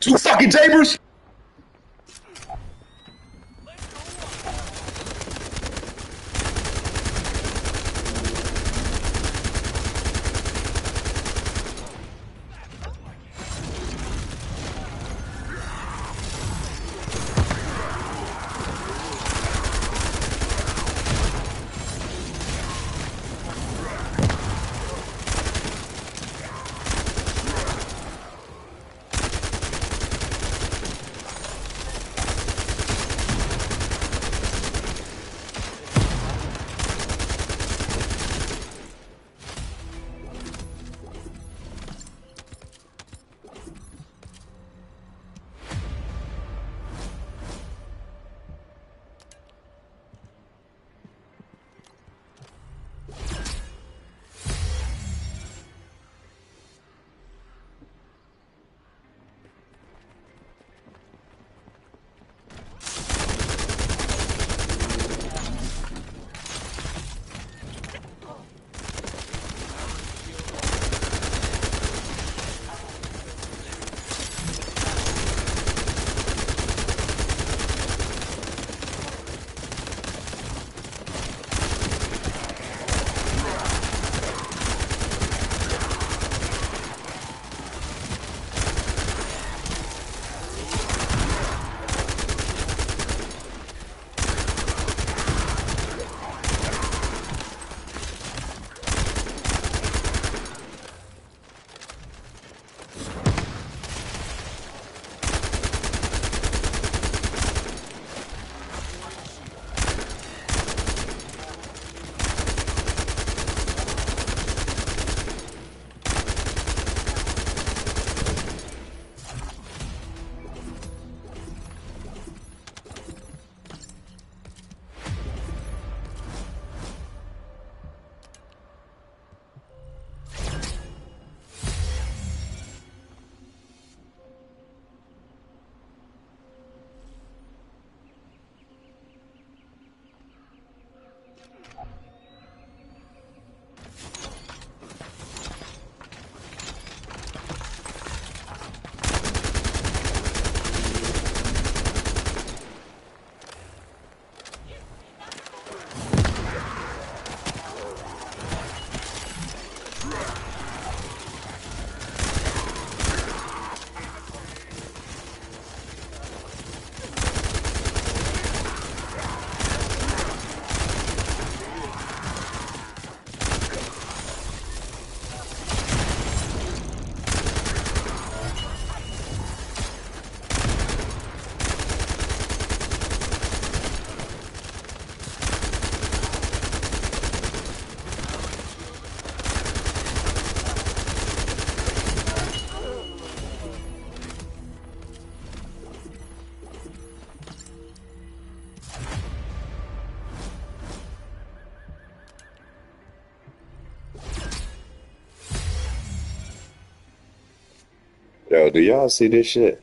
Two fucking chambers? Yo, do y'all see this shit?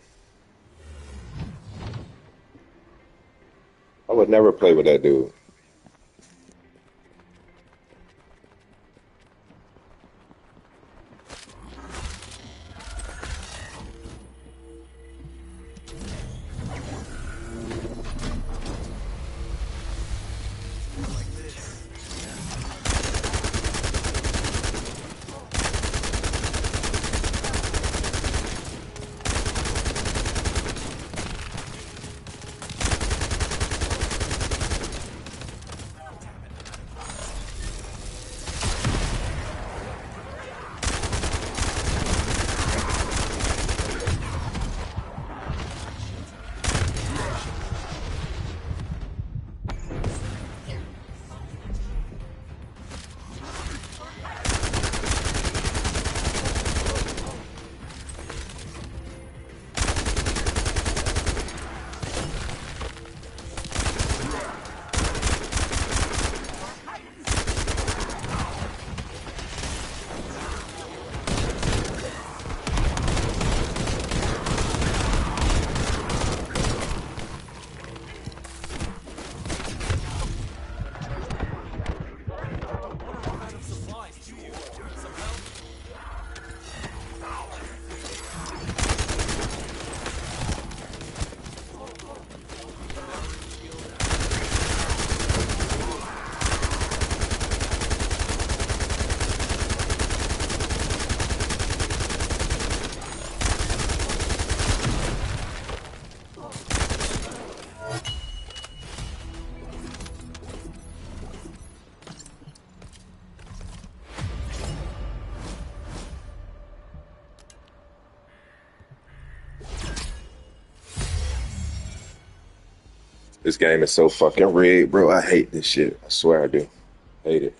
I would never play with that dude. This game is so fucking rigged, bro. I hate this shit. I swear I do. Hate it.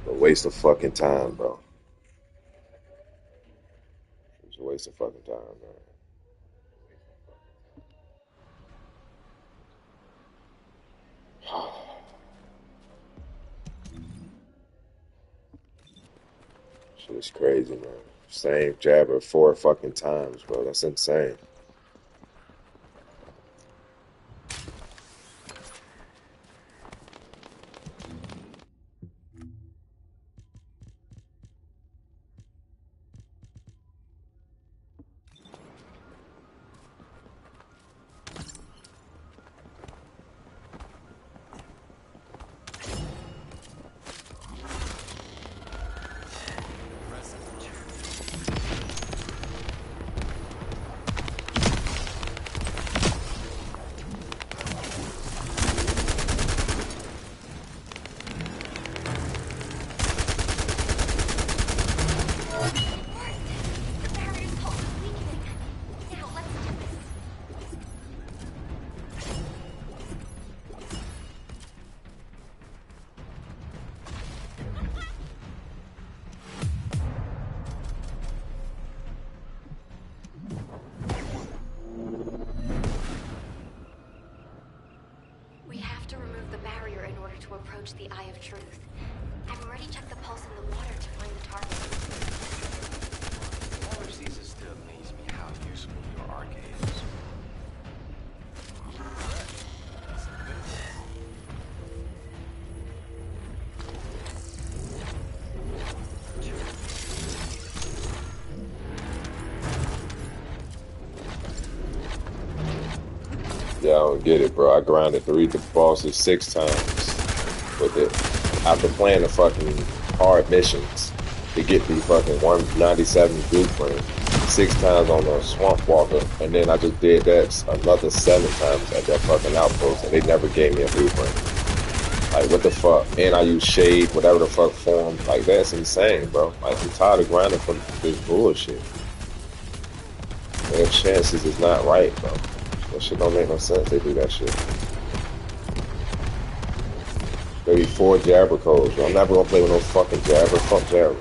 A waste of fucking time, bro. It's a waste of fucking time, man. Shit is crazy, man. Same jabber 4 fucking times, bro. That's insane. We have to remove the barrier in order to approach the Eye of Truth. I've already checked the pulse in the water to find the target. Water season still amaze me how useful your arcade is. Yeah, I don't get it, bro. I grinded 3 bosses 6 times with it after playing the fucking hard missions to get the fucking 197 blueprint 6 times on the Swamp Walker, and then I just did that another 7 times at that fucking outpost, and they never gave me a blueprint. Like, what the fuck? And I use shade, whatever the fuck form. Like, that's insane, bro. Like, I'm tired of grinding for this bullshit. Their chances is not right, bro. That shit don't make no sense. They do that shit. Maybe 4 Jabber codes, bro. I'm never gonna play with no fucking Jabber. Fuck Jabber.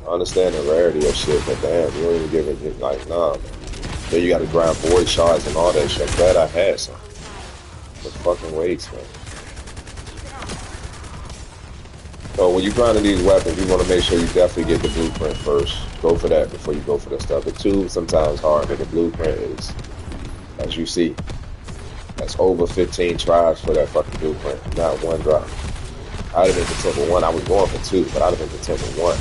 I understand the rarity of shit, but damn, you don't even give it, like, nah, man. Then you gotta grind void shards and all that shit. I'm glad I had some. The fucking weights, man. So when you grinding these weapons, you want to make sure you definitely get the blueprint first. Go for that before you go for the stuff. The tube sometimes hard, but the blueprint is, as you see, that's over 15 tries for that fucking blueprint. Not one drop. I'd have been content with one. I was going for two, but I'd have been content with one.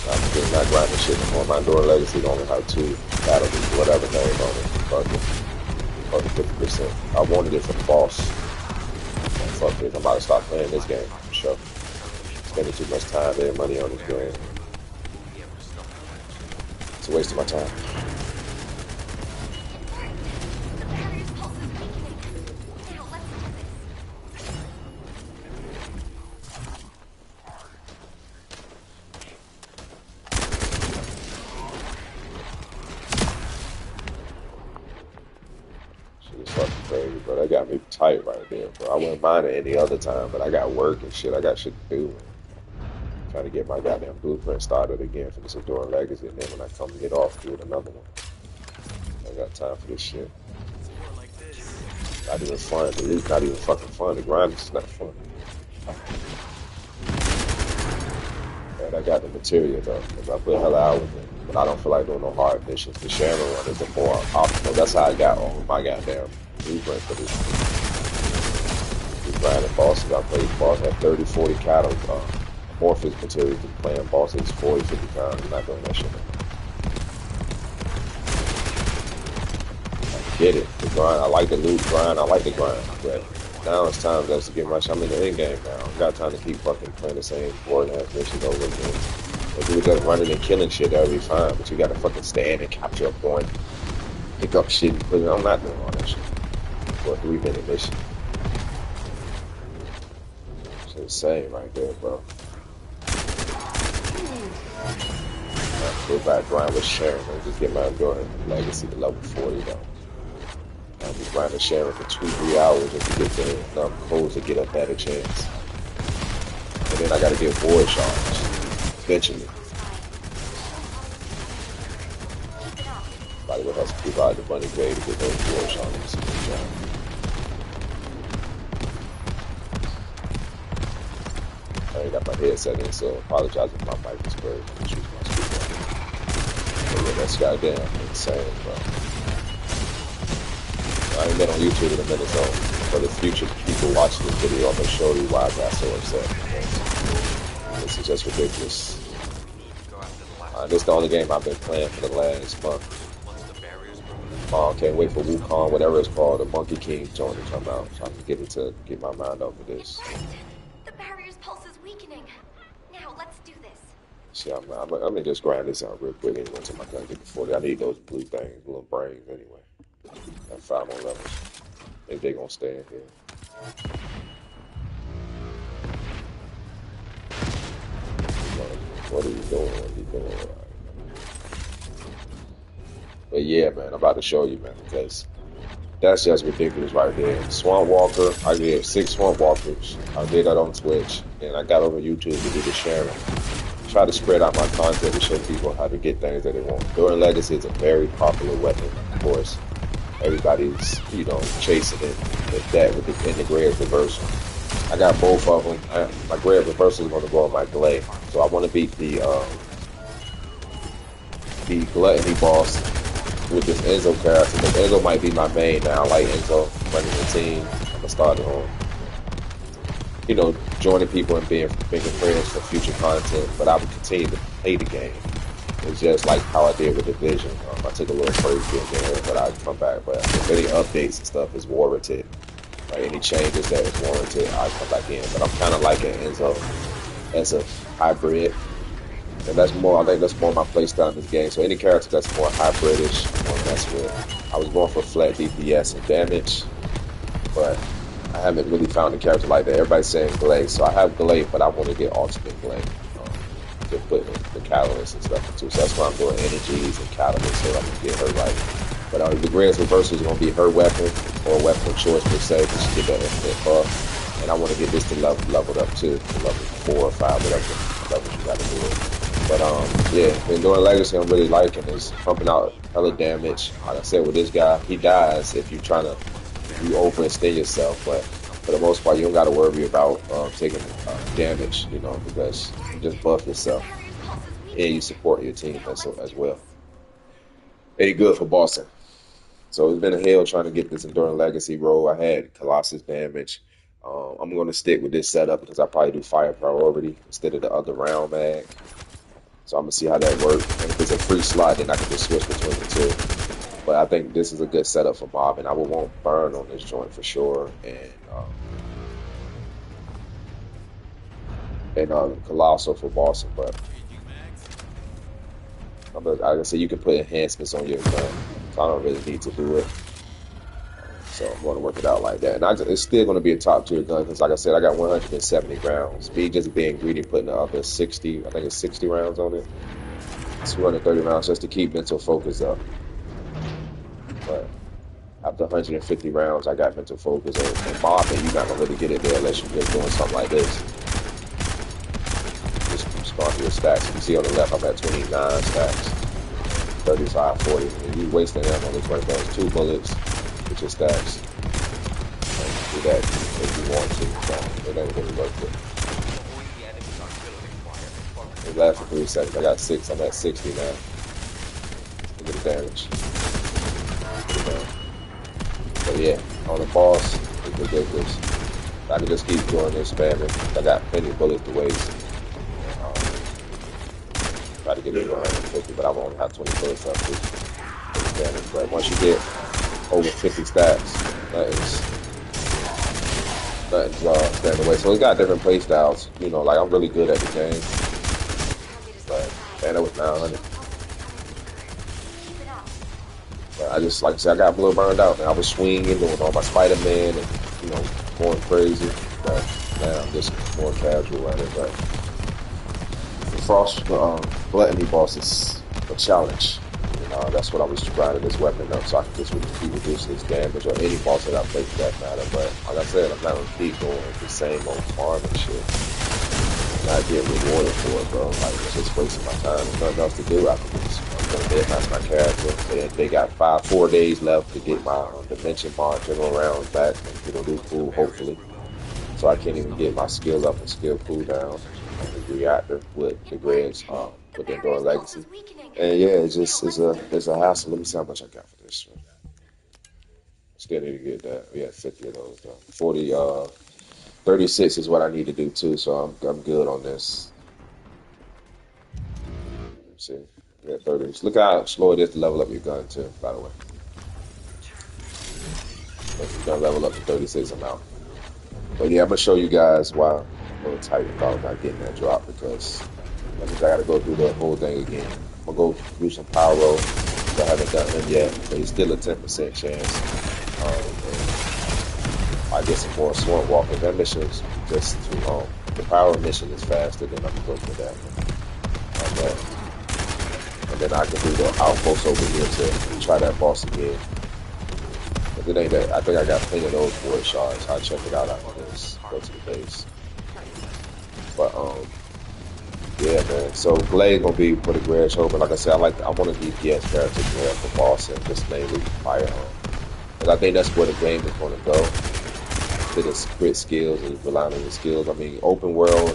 I'm just not grinding shit no more. My Enduring Legacy only have two battles, whatever name on it. Fuck it. Fuck it 50%. I wanted it for the boss. Fuck this, I'm about to stop playing this game, for sure. Spending too much time and money on this game. It's a waste of my time. Crazy, bro. That got me tight right there, bro. I wouldn't mind it any other time, but I got work and shit. I got shit to do. Trying to get my goddamn blueprint started again for this Enduring Legacy, and then when I come to get off, do it another one. I got time for this shit. Not even fun. The loot not even fucking fun. The grind is not fun. And I got the material though, because I put hella hours in. But I don't feel like doing no hard missions. The sharing one is the more optimal. That's how I got all my goddamn blueprint for this. These grinding bosses, I played boss had 30, 40 cattle, amorphous material to playing bosses 40, 50 times. I'm not doing that shit. I get it. The grind, I like the loot grind, I like the grind. But now it's time just to get my shit. I'm in the end game now. I got time to keep fucking playing the same boring ass missions over again. If you were just running and killing shit, that would be fine. But you gotta fucking stand and capture a point, pick up shit and put it. I'm not doing all that shit for a 3-minute mission. It's insane right there, bro. Go back grind with Sharon and just get my Enduring Legacy to level 40 though. I'll be grinding Sharon for 2-3 hours just to get the enough codes to get a better chance. And then I gotta get void shards. Eventually. Probably would have to provide the money way to get those void shards. I ain't got my headset in, so I apologize if my mic is crazy. Choose my speaker. But yeah, that's goddamn insane, bro. I ain't been on YouTube in a minute, so for the future people watching this video, I'm gonna show you why I got so upset. This is just ridiculous. This is the only game I've been playing for the last month. Can't wait for Wukong, whatever it's called, the Monkey King joint to come out. So I can get my mind off of this. The barrier's pulse is weakening. Now let's do this. See, I'm gonna just grind this out real quick anyway until I can get the 40. I need those blue things, little brains anyway. Got 5 more levels. Maybe they gonna stay in here. What are you doing? What are you doing? But yeah, man, I'm about to show you, man, because that's just ridiculous right there. Swamp Walker, I did 6 Swamp Walkers. I did that on Twitch, and I got over YouTube to do the sharing. Try to spread out my content to show people how to get things that they want. Enduring Legacy is a very popular weapon, of course. Everybody's, chasing it with that, with the Great Reversal. I got both of them. My Great Reversal is going to go on my Glade. So I want to beat the Gluttony boss with this Enzo character. Because Enzo might be my main now. I like Enzo running the team. I'm going to start on, joining people and making friends for future content. But I would continue to play the game. It's just like how I did with Division. I took a little break here and there, but I'd come back. But if any updates and stuff is warranted, like any changes that is warranted, I'll come back in. But I'm kind of like Enzo as a hybrid. And that's more, I think that's more my play style in this game. So any character that's more hybridish, I'm going to mess with. I was going for flat DPS and damage, but I haven't really found a character like that. Everybody's saying Glade, so I have Glade, but I want to get Ultimate Glade. To put the catalyst and stuff into. So that's why I'm doing energies and catalyst so I can get her right. But the Greatest Reversal is going to be her weapon, or weapon of choice per se, because she get that infinite buff. And I want to get this to leveled up too, to level 4 or 5, whatever level you got to do it. But yeah, Enduring Legacy I'm really liking is pumping out hella damage. Like I said with this guy, he dies if you trying to you overextend yourself, but for the most part you don't gotta worry about taking damage, you know, because you just buff yourself and you support your team as well. Ain't good for bossing. So it's been a hell trying to get this Enduring Legacy role. I had Colossus damage. I'm going to stick with this setup because I probably do fire priority instead of the other round mag. So I'm going to see how that works. And if it's a free slot, then I can just switch between the two. But I think this is a good setup for Mob, and I would want Burn on this joint for sure. And Colossal for bossing. But like I said, you can put enhancements on your gun. So I don't really need to do it. So I'm going to work it out like that. And it's still going to be a top tier gun because, like I said, I got 170 rounds. Me just being greedy, putting the other 60, I think it's 60 rounds on it. 230 rounds just to keep mental focus up. But after 150 rounds, I got mental focus. And mobbing, you're not going to really get it there unless you're just doing something like this. Just respond to your stacks. You see on the left, I'm at 29 stacks. 35, 40. And you wasting ammo on this right there. 2 bullets. With your stacks. Do that if you want to. So it ain't really worth it. It lasts for 3 seconds. I got 6. I'm at 60 now. Look at the damage. But yeah, on the boss, it's ridiculous. I can just keep doing this spamming. I got plenty of bullets to waste. Try to get it to 150, but I won't have 20 bullets up to damage. But once you get over 50 stacks, nothing's standing away. So it's got different play styles. You know, like I'm really good at the game. But man, that was 900. But I just, like I said, I got a little burned out, man. I was swinging, doing all my Spider-Man and, you know, going crazy. But now I'm just more casual at it. But the Frost Gluttony boss is a challenge. That's what I was grinding this weapon up so I can just keep reducing this damage, or any boss that I play for that matter. But like I said, I'm not gonna keep going the same old farm and shit. Not getting rewarded for it, bro. Like, it's just wasting my time. There's nothing else to do after this. I'm gonna deadmatch my character. And they got 4 days left to get my dimension bond general rounds back, and we're gonna do cool, hopefully. So I can't even get my skills up and skill cooldown on the reactor with the Reds, with the Enduring Legacy. And yeah, it's a hassle. Let me see how much I got for this one. Still need to get that. We had 50 of those though. 40, 36 is what I need to do too, so I'm good on this. Let's see. Yeah, 30. Look how slow it is to level up your gun too, by the way. If you're gonna level up to 36, I'm out. But yeah, I'm gonna show you guys why I'm a little tight about not getting that drop, because that means I gotta go through the whole thing again. I'm gonna go do some power roll. I haven't done them yet, but it's still a 10% chance. I get some more Swamp Walker. That mission is just too long. The power mission is faster than I'm gonna go for that one. And then I can do the outpost over here to try that boss again. But it ain't that. I think I got plenty of those void shards. I'll check it out after this. Go to the base. But yeah, man. So Glade gonna be for the Grudge Hope, but like I said, I want a DPS character for boss and just mainly fire home. Because I think that's where the game is gonna go. To the crit skills and relying on your skills. I mean, open world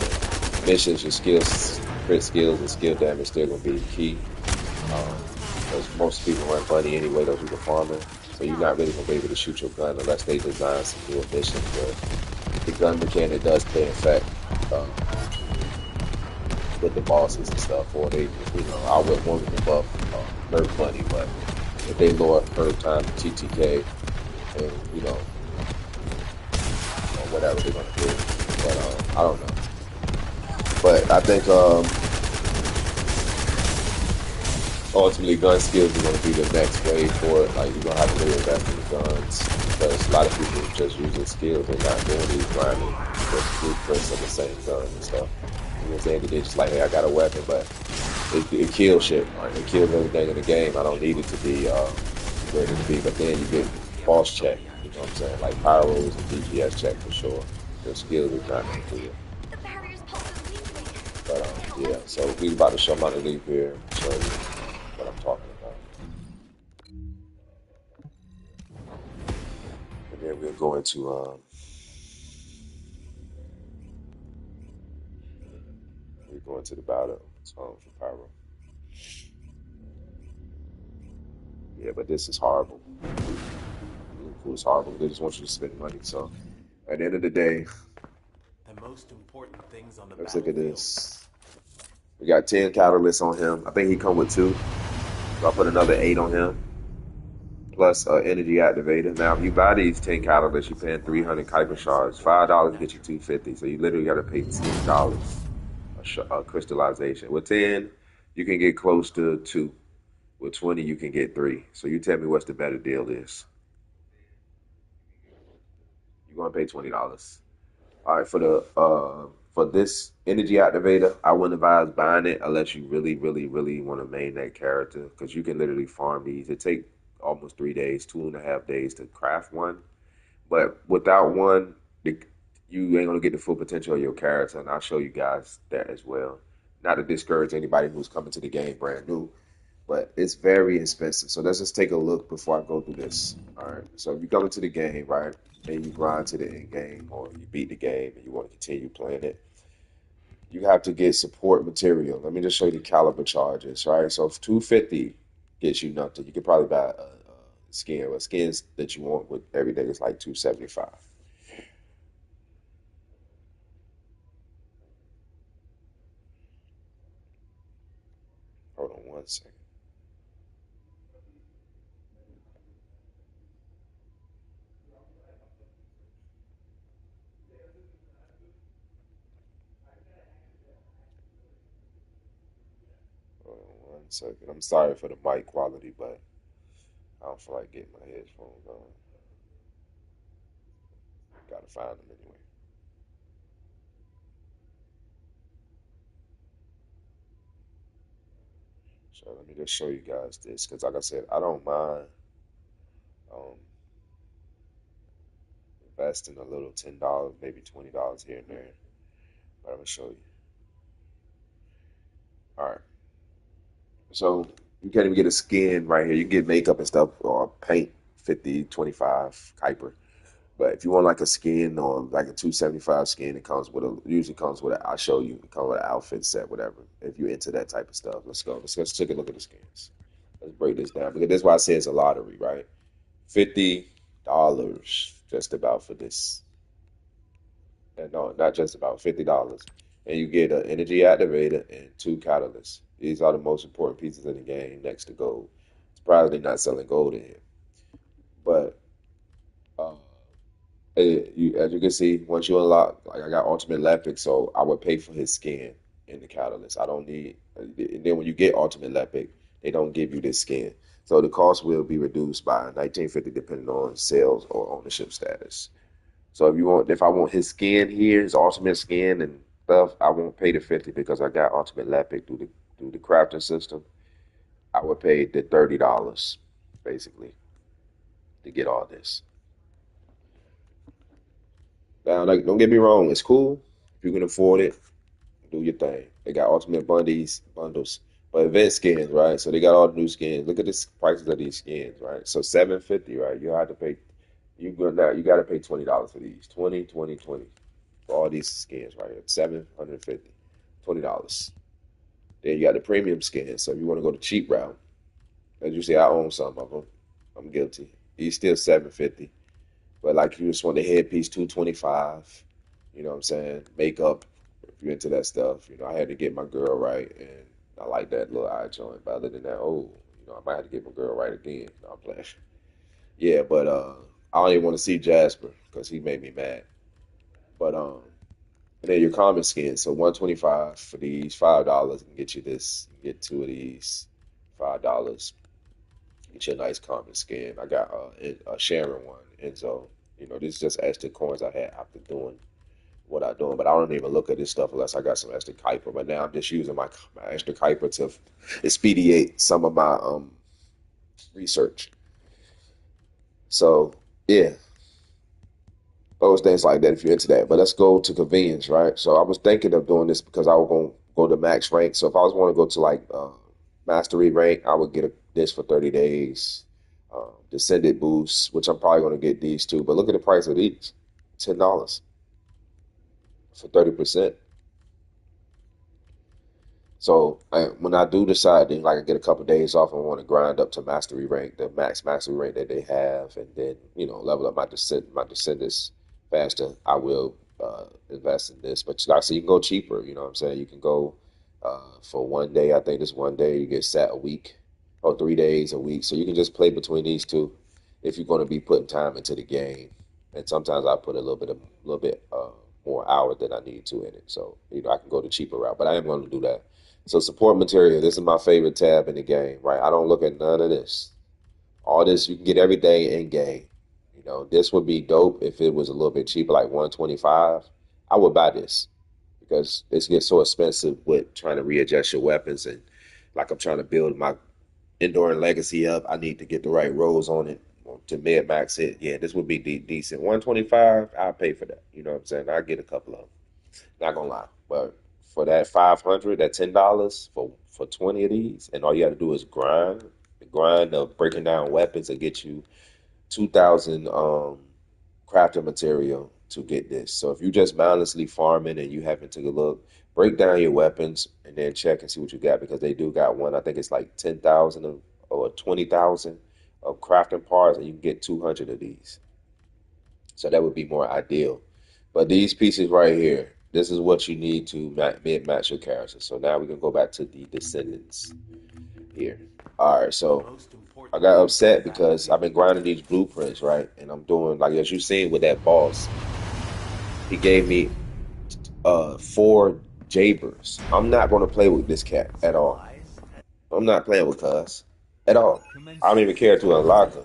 missions, your skills, crit skills and skill damage still gonna be key. Because most people run bunny anyway, those people farming. So you're not really gonna be able to shoot your gun unless they design some new missions where the gun mechanic does play effect. With the bosses and stuff, or they, I would want to buff nerf money, but if they lower per time to TTK, and or whatever they're gonna do, but I don't know. But I think ultimately gun skills are gonna be the next wave for it. Like, you're gonna have to really invest in the guns, because a lot of people just using skills and not doing these grinding just blueprints of the same gun and stuff. You know what I'm saying? They just like, hey, I got a weapon, but it kills shit. Right? It kills everything in the game. I don't need it to be where it needs to be. But then you get boss check. You know what I'm saying? Like pyros and DPS check for sure. Your skills are not going to do it. But Yeah, so we about to show my leave here, show you what I'm talking about. And then we'll go into the battle song for Pyro. Yeah, but this is horrible. It's horrible. They just want you to spend money. So at the end of the day, The most important things on the let's look at battlefield. this. We got 10 catalysts on him. I think he come with 2. So I put another 8 on him. Plus energy activator. Now if you buy these 10 catalysts, you're paying 300 Kuiper shards. $5 get you 250. So you literally got to pay $10 a crystallization. With 10, you can get close to 2. With 20, you can get 3. So you tell me what's the better deal is. You're gonna pay $20. All right, for this energy activator, I wouldn't advise buying it unless you really, really, really want to main that character because you can literally farm these. It take almost 3 days, 2.5 days to craft one. But without one, you ain't gonna get the full potential of your character, and I'll show you guys that as well. Not to discourage anybody who's coming to the game brand new, but it's very expensive. So let's just take a look before I go through this. All right. So if you come into the game, right, and you grind to the end game, or you beat the game and you want to continue playing it, you have to get support material. Let me just show you the caliber charges, right? So if 250 gets you nothing, you could probably buy a skin. Well, skins that you want with everything is like 275. Hold on one second. Hold on one second. I'm sorry for the mic quality, but I don't feel like getting my headphones on. Gotta find them anyway. So let me just show you guys this, because like I said, I don't mind um, investing a little $10, maybe $20 here and there. But I'm gonna show you. All right. So you can't even get a skin right here. You can get makeup and stuff or paint 50, 25 Kuiper. But if you want like a skin or like a 275 skin, it comes with usually comes with I'll show you. It comes with an outfit set, whatever. If you're into that type of stuff. Let's go. Let's take a look at the skins. Let's break this down. Because that's why I say it's a lottery, right? $50 just about for this. And no, not just about $50. And you get an energy activator and 2 catalysts. These are the most important pieces in the game next to gold. Surprisingly not selling gold in here. But uh, as you can see, once you unlock, like I got Ultimate Lepic, so I would pay for his skin in the catalyst. I don't need, and then when you get Ultimate Lepic, they don't give you this skin. So the cost will be reduced by 1950 depending on sales or ownership status. So if I want his skin here, his ultimate skin and stuff, I won't pay the 50 because I got Ultimate Lepic through the crafting system. I would pay the $30 basically to get all this. Now, like, don't get me wrong, it's cool if you can afford it. Do your thing. They got ultimate bundles, but event skins, right? So they got all the new skins. Look at the prices of these skins, right? So 750, right? You have to pay. You got to pay $20 for these. 20, 20, 20 for all these skins right here. 750, $20. Then you got the premium skins. So if you want to go the cheap route, as you see, I own some of them. I'm guilty. These still 750. But like you just want the headpiece 225, you know what I'm saying? Makeup, if you're into that stuff. I had to get my girl right and I like that little eye joint. But other than that, I might have to get my girl right again. No, I'm playing. Yeah, but I don't even want to see Jasper because he made me mad. But and then your common skin, so 125 for these, $5 can get you this. You get 2 of these, $5. Get you a nice common skin. I got a Sharon one, Enzo. This is just extra coins I had after doing what I'm doing. But I don't even look at this stuff unless I got some extra Kuiper. But now I'm just using my extra Kuiper to expedite some of my research. So yeah, those things like that if you're into that. But let's go to convenience, right? So I was thinking of doing this because I was go to max rank. So if I was want to go to like mastery rank, I would get this for 30 days. Descended boost, which I'm probably going to get these too. But look at the price of these, $10 for 30%. So when I do decide, then like I get a couple of days off and want to grind up to mastery rank, the max mastery rank that they have, and then level up my descendants faster, I will invest in this. But like I said, you can go cheaper. You know what I'm saying? You can go for one day. I think this one day you get set a week or 3 days a week. So you can just play between these two if you're going to be putting time into the game. And sometimes I put a little bit more hours than I need to in it. So I can go the cheaper route, but I am going to do that. So support material, this is my favorite tab in the game, right? I don't look at none of this. All this, you can get everything in game. This would be dope if it was a little bit cheaper, like 125. I would buy this because this gets so expensive with trying to readjust your weapons, and like I'm trying to build my Enduring Legacy up. I need to get the right rolls on it to mid max it. Yeah, this would be decent. 125, I'll pay for that. You know what I'm saying? I'll get a couple of them. Not gonna lie, but for that 500, that $10 for 20 of these, and all you got to do is grind. The grind of breaking down weapons to get you 2,000 crafting material to get this. So if you just mindlessly farming and you happen to look, break down your weapons and then check and see what you got, because they do got one. I think it's like 10,000 or 20,000 of crafting parts, and you can get 200 of these. So that would be more ideal. But these pieces right here, this is what you need to match your character. So now we can go back to the descendants here. All right, so I got upset because I've been grinding these blueprints, right? And I'm doing, like, as you've seen with that boss, he gave me 4 Jabers. I'm not going to play with this cat at all. I'm not playing with Cuz at all. I don't even care to unlock him.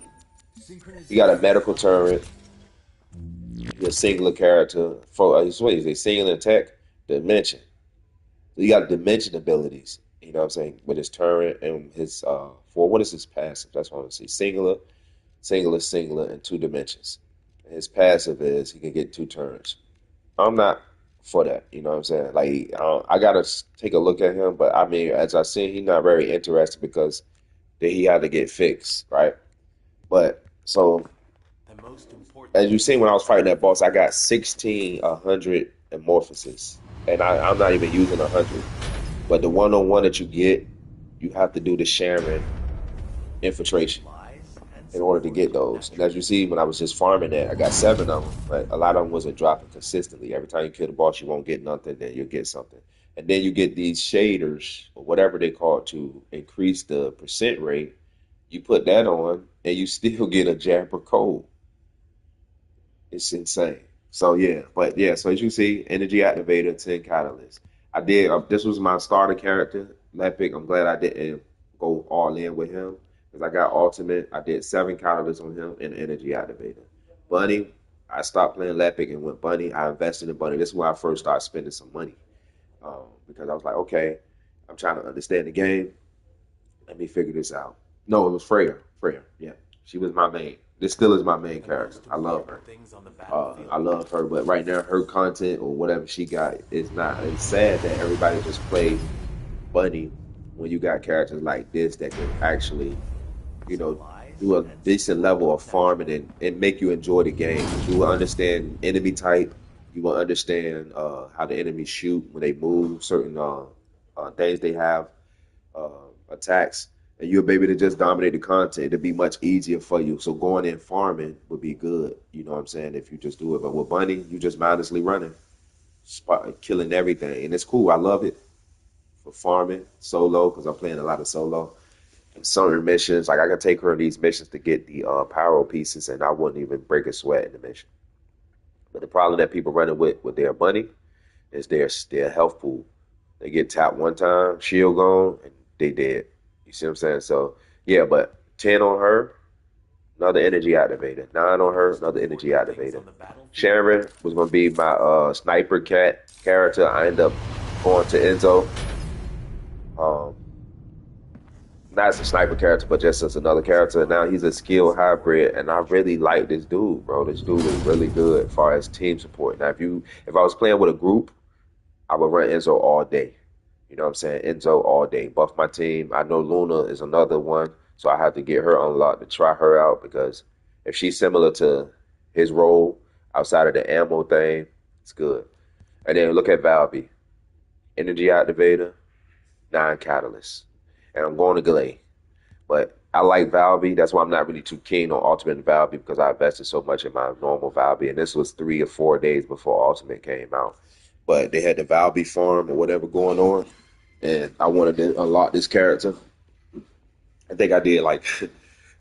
You got a medical turret. Your singular character for what is a singular attack dimension. So you got dimension abilities. You know what I'm saying? With his turret and his for what is his passive? That's what I want to see. Singular, and 2 dimensions. And his passive is he can get 2 turns. I'm not for that. You know what I'm saying? Like I gotta take a look at him, but I mean, as I see, he's not very interested because then he had to get fixed, right? But so. As you seen when I was fighting that boss, I got 100 amorphosis, and I'm not even using 100. But the one-on-one that you get, you have to do the Sharon infiltration in order to get those. And as you see, when I was just farming that, I got 7 of them, but a lot of them wasn't dropping consistently. Every time you kill the boss, you won't get nothing, then you'll get something. And then you get these shaders, or whatever they call it, to increase the percent rate. You put that on, and you still get a Jabber code. It's insane. So yeah, but yeah. So as you see, energy activator, 10 catalysts. I did. This was my starter character, Lepic. I'm glad I didn't go all in with him because I got ultimate. I did 7 catalysts on him and energy activator. Bunny, I stopped playing Lepic and went Bunny. I invested in Bunny. This is where I first started spending some money because I was like, okay, I'm trying to understand the game. Let me figure this out. No, it was Freya. Freya, yeah, she was my main. This still is my main character. I love her. I love her, but right now her content or whatever she got is not. It's sad that everybody just play Bunny when you got characters like this that can actually, do a decent level of farming and make you enjoy the game. You will understand enemy type. You will understand how the enemies shoot when they move, certain things they have, attacks. And you'll be able to just dominate the content. It'll be much easier for you. So going in farming would be good. You know what I'm saying? If you just do it. But with Bunny, you just mindlessly running, killing everything. And it's cool. I love it for farming solo because I'm playing a lot of solo. And certain missions, like I can take her on these missions to get the power pieces, and I wouldn't even break a sweat in the mission. But the problem that people running with their Bunny is their health pool. They get tapped one time, shield gone, and they dead. You see what I'm saying? So, yeah, but 10 on her, another energy activator. 9 on her, another energy activator. Sharon was going to be my sniper cat character. I end up going to Enzo. Not as a sniper character, but just as another character. Now he's a skill hybrid, and I really like this dude, bro. This dude is really good as far as team support. Now, if I was playing with a group, I would run Enzo all day. You know what I'm saying? Enzo all day. Buff my team. I know Luna is another one, so I have to get her unlocked to try her out because if she's similar to his role outside of the ammo thing, it's good. And then look at Valby. Energy activator, 9 catalysts. And I'm going to Galay. But I like Valby. That's why I'm not really too keen on Ultimate Valby because I invested so much in my normal Valby. And this was 3 or 4 days before Ultimate came out. But they had the Valby farm or whatever going on. And I wanted to unlock this character. I think I did like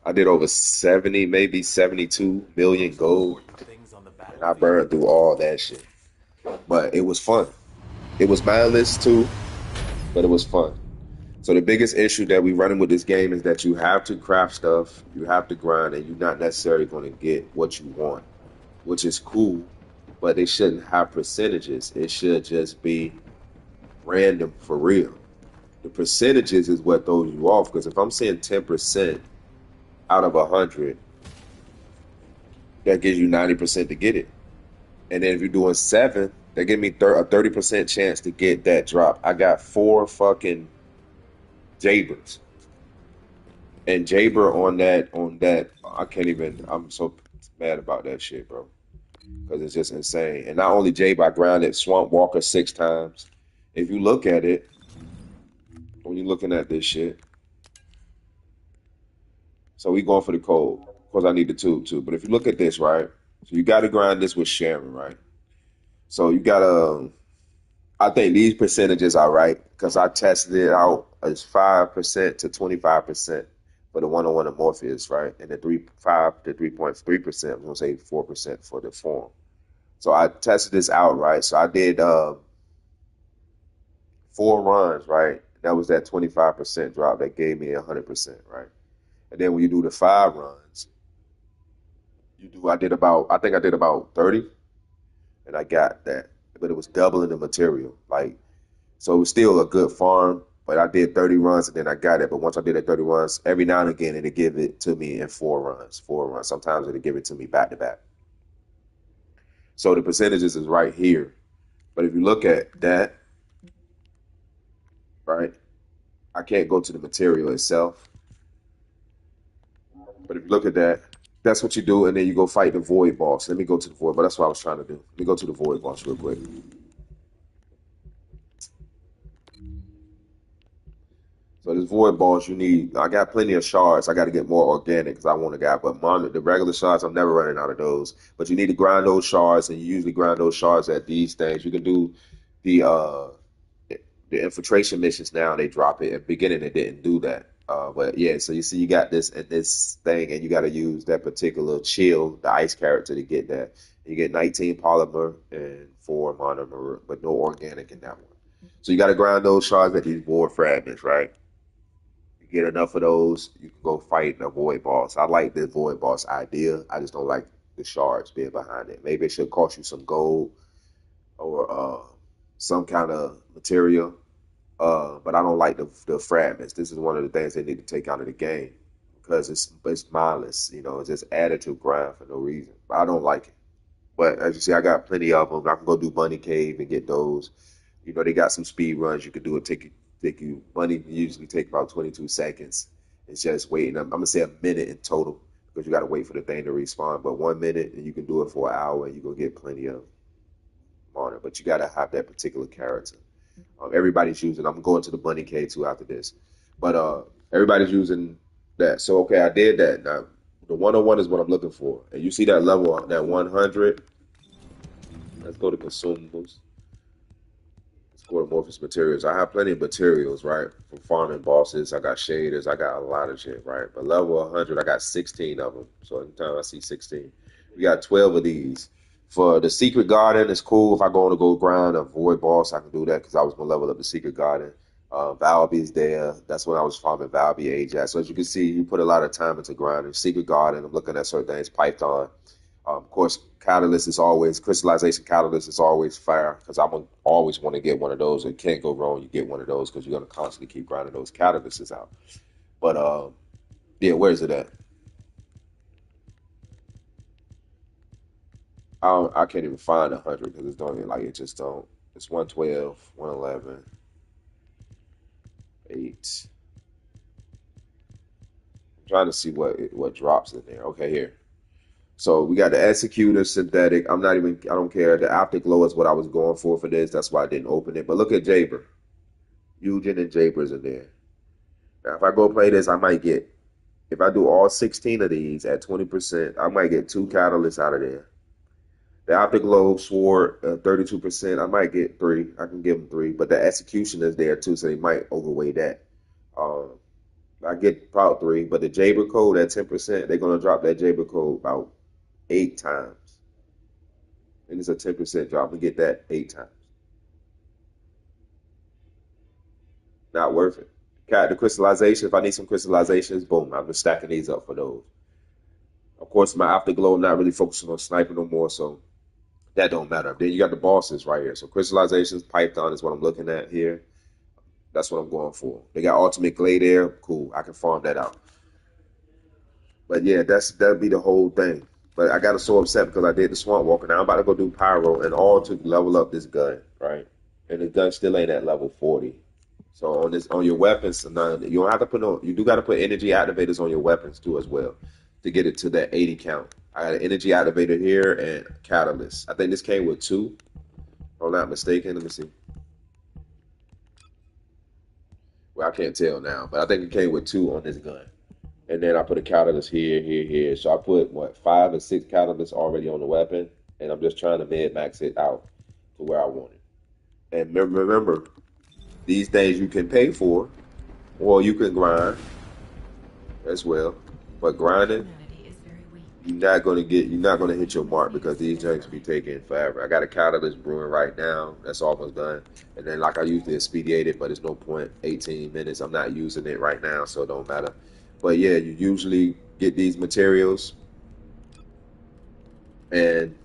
I did over 70, maybe 72 million gold. Things on the And I battlefield. burned through all that shit. But it was fun. It was mindless too, but it was fun. So the biggest issue that we running with this game is that you have to craft stuff, you have to grind, and you're not necessarily going to get what you want, which is cool, but they shouldn't have percentages. It should just be random for real. The percentages is what throws you off because if I'm saying 10% out of 100, that gives you 90% to get it. And then if you're doing 7, that give me a 30% chance to get that drop. I got 4 fucking Jabers. And Jaber on that, I can't even. I'm so mad about that shit, bro, because it's just insane. And not only Jaber, I grounded Swamp Walker 6 times. If you look at it, when you're looking at this shit, so we going for the code. Of course, I need the tube too. But if you look at this, right, so you got to grind this with Sharon, right? So you gotta. I think these percentages are right because I tested it out as 5% to 25% for the one-on-one of Morpheus, right? And the 5 to 3.3%, I'm gonna say 4% for the form. So I tested this out, right? So I did 4 runs, right? That was that 25% drop that gave me 100%, right? And then when you do the 5 runs, I think I did about 30 and I got that. But it was doubling the material. Like so it was still a good farm, but I did 30 runs and then I got it. But once I did that 30 runs, every now and again it'd give it to me in 4 runs, 4 runs. Sometimes it'd give it to me back to back. So the percentages is right here. But if you look at that, right, I can't go to the material itself. But if you look at that, that's what you do, and then you go fight the void boss. Let me go to the void, but that's what I was trying to do. Let me go to the void boss real quick. So this void balls, you need. I got plenty of shards. I got to get more organic because I want to get. But the regular shards, I'm never running out of those. But you need to grind those shards, and you usually grind those shards at these things. You can do the uh the infiltration missions now. They drop it. At the beginning, they didn't do that. But yeah, so you see, you got this and this thing, and you got to use that particular chill, the ice character, to get that. You get 19 polymer and 4 monomer, but no organic in that one. So you got to grind those shards at these board fragments, right? You get enough of those, you can go fight the void boss. I like the void boss idea. I just don't like the shards being behind it. Maybe it should cost you some gold or some kind of material. But I don't like the fragments. This is one of the things they need to take out of the game because it's mindless. You know, it's just additive grind for no reason. But I don't like it. But as you see, I got plenty of them. I can go do Bunny Cave and get those. You know, they got some speed runs you can do. It take you. Bunny usually take about 22 seconds. It's just waiting. I'm gonna say a minute in total because you got to wait for the thing to respawn. But 1 minute and you can do it for an hour and you're gonna get plenty of mana. But you got to have that particular character. Everybody's using. I'm going to the Bunny Cave too after this, but everybody's using that. So okay, I did that. Now the 101 is what I'm looking for, and you see that level, that 100. Let's go to consumables. Let's go to Morpheus materials. I have plenty of materials, right? From farming bosses, I got shaders, I got a lot of shit, right? But level 100, I got 16 of them. So anytime I see 16, we got 12 of these. For the secret garden, it's cool if I go on to go grind a void boss. I can do that because I was gonna level up the secret garden. Valby's there. That's when I was farming Valby Ajax. So as you can see, you put a lot of time into grinding. Secret garden. I'm looking at certain things. Python. Of course, catalyst is always crystallization. Catalyst is always fire because I'm gonna always want to get one of those. It can't go wrong. You get one of those because you're gonna constantly keep grinding those catalysts out. But yeah, where is it at? I can't even find 100 because it's doing it like it just don't. It's 112, 111. 8. I'm trying to see what drops in there. Okay, here. So we got the Executor synthetic. I don't care. The Afterglow is what I was going for this. That's why I didn't open it. But look at Jaber. Eugen and Jaber's in there. Now, if I go play this, I might get, if I do all 16 of these at 20%, I might get 2 catalysts out of there. The Afterglow Sword, 32%, I might get 3. I can give them 3. But the Execution is there too, so they might overweigh that. I get about 3. But the Jaber code at 10%, they're going to drop that Jaber code about 8 times. And it's a 10% drop. We get that 8 times. Not worth it. The crystallization, if I need some crystallizations, boom, I'm just stacking these up for those. Of course, my Afterglow, I'm not really focusing on sniping no more, so that don't matter. Then you got the bosses right here. So crystallizations, Python is what I'm looking at here. That's what I'm going for. They got Ultimate Glade there. Cool. I can farm that out. But yeah, that'd be the whole thing. But I got so upset because I did the Swamp Walker. Now I'm about to go do Pyro and all to level up this gun, right? And the gun still ain't at level 40. So on your weapons, you don't have to put you do got to put energy activators on your weapons too as well to get it to that 80 count. I got an energy activator here and catalyst. I think this came with 2. If I'm not mistaken. Let me see. Well, I can't tell now, but I think it came with 2 on this gun. And then I put a catalyst here. So I put, 5 or 6 catalysts already on the weapon, and I'm just trying to min-max it out to where I want it. And remember, these things you can pay for, or you can grind as well. But grinding, you're not gonna hit your mark because these things be taking forever. I got a catalyst brewing right now. That's almost done. And then like I usually expedite it, but it's no point. 18 minutes. I'm not using it right now, so it don't matter. But yeah, you usually get these materials and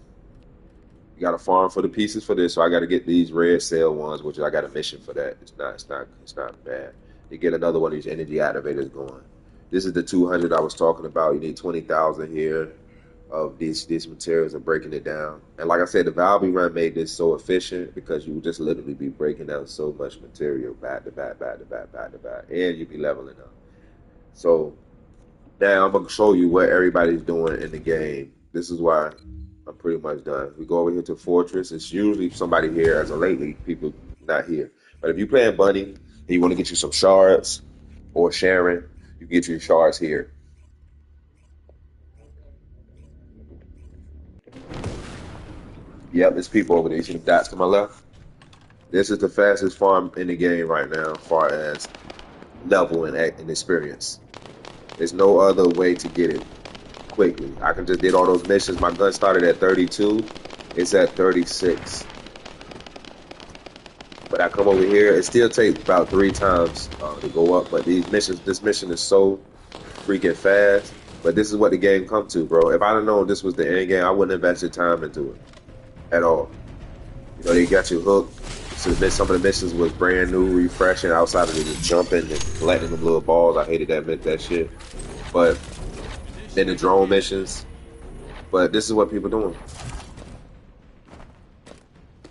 you got to farm for the pieces for this. So I got to get these red cell ones, which I got a mission for that. It's not bad. You get another one of these energy activators going. This is the 200 I was talking about. You need 20,000 here of these materials and breaking it down. And like I said, the Valve run made this so efficient because you would just literally be breaking down so much material back to back, and you'd be leveling up. So now I'm going to show you what everybody's doing in the game. This is why I'm pretty much done. We go over here to Fortress. It's usually somebody here. As of lately, people not here. But if you're playing Bunny and you want to get you some shards or Sharon, you get your shards here. Yep, there's people over there. You see the dots to my left? This is the fastest farm in the game right now as far as level and experience. There's no other way to get it quickly. I can just did all those missions. My gun started at 32. It's at 36. But I come over here. It still takes about 3 times to go up. But this mission is so freaking fast. But this is what the game come to, bro. If I'd have known this was the end game, I wouldn't have invested time into it at all. You know, they got you hooked. So some of the missions was brand new, refreshing outside of just jumping and collecting them little balls. I hated that shit. But then the drone missions. But this is what people doing.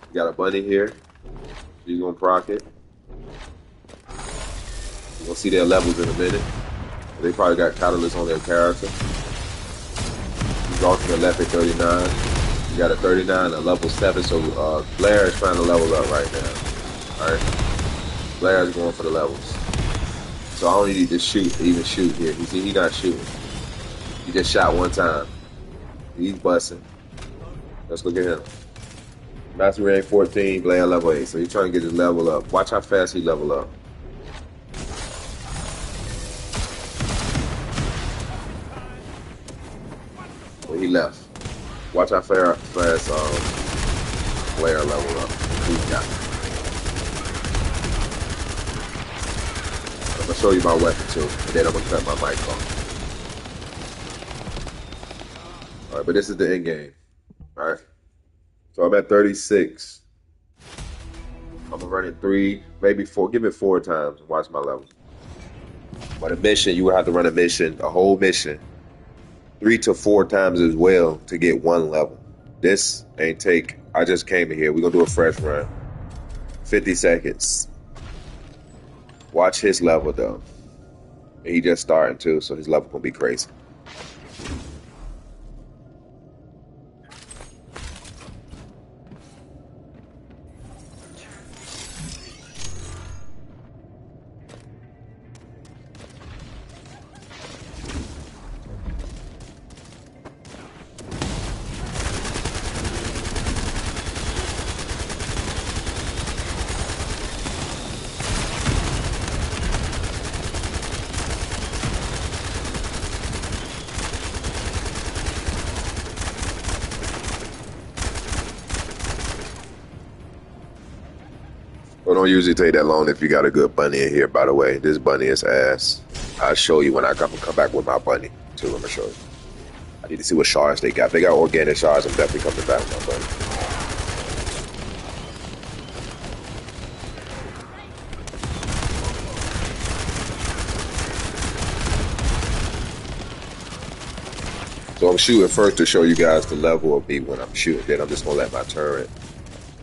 You got a bunny here. She's gonna proc it. You're gonna see their levels in a minute. They probably got catalyst on their character. He's alternate left at 39. You got a 39, a level 7, so Blair is trying to level up right now. Alright? Blair is going for the levels. So I only need to even shoot here. You see, he's not shooting. He just shot one time. He's busting. Let's look at him. Master rank 14, Blair level 8. So he's trying to get his level up. Watch how fast he level up. Well, he left. Watch how fast Blair level up. He got it. I'm gonna show you my weapon too, and then I'm gonna cut my mic off. All right, but this is the end game. All right, so I'm at 36. I'm gonna run it 3, maybe 4. Give it 4 times and watch my level. But a mission, you would have to run a whole mission, 3 to 4 times as well to get 1 level. This ain't take. I just came in here. We're gonna do a fresh run. 50 seconds. Watch Watch his level though. He just starting too, so his level gonna be crazy. Well, don't usually take that long if you got a good bunny in here, by the way. This bunny is ass. I'll show you when I come back with my bunny, too. I'm going to show you. I need to see what shards they got. If they got organic shards, I'm definitely coming back with my bunny. So I'm shooting first to show you guys the level of me when I'm shooting. Then I'm just going to let my turret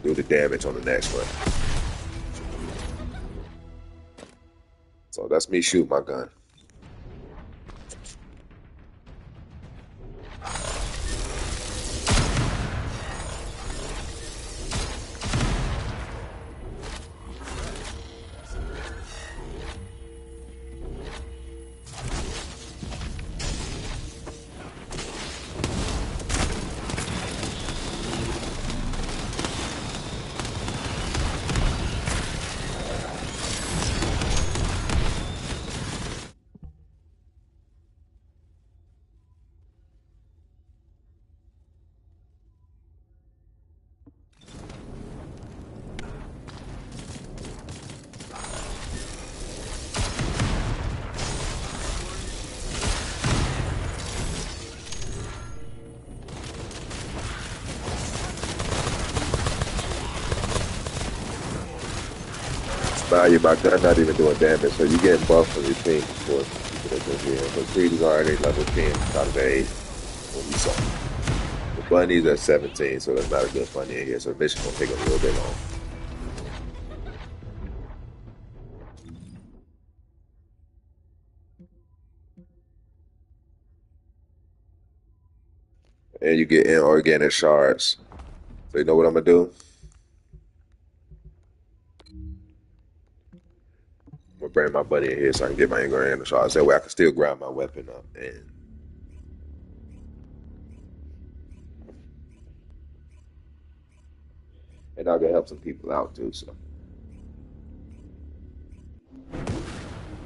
do the damage on the next one. So that's me shooting my gun. Value, my gun not even doing damage, so you getting buffed from your team, of course. So Creed is already level 10 out of 8 when we saw. The bunny's at 17, so that's not a good bunny in here, so the mission's gonna take a little bit long. And you get inorganic shards. So you know what I'm gonna do? I'm gonna bring my buddy in here so I can get my inorganic shards. That way I can still grind my weapon up and I can help some people out too. So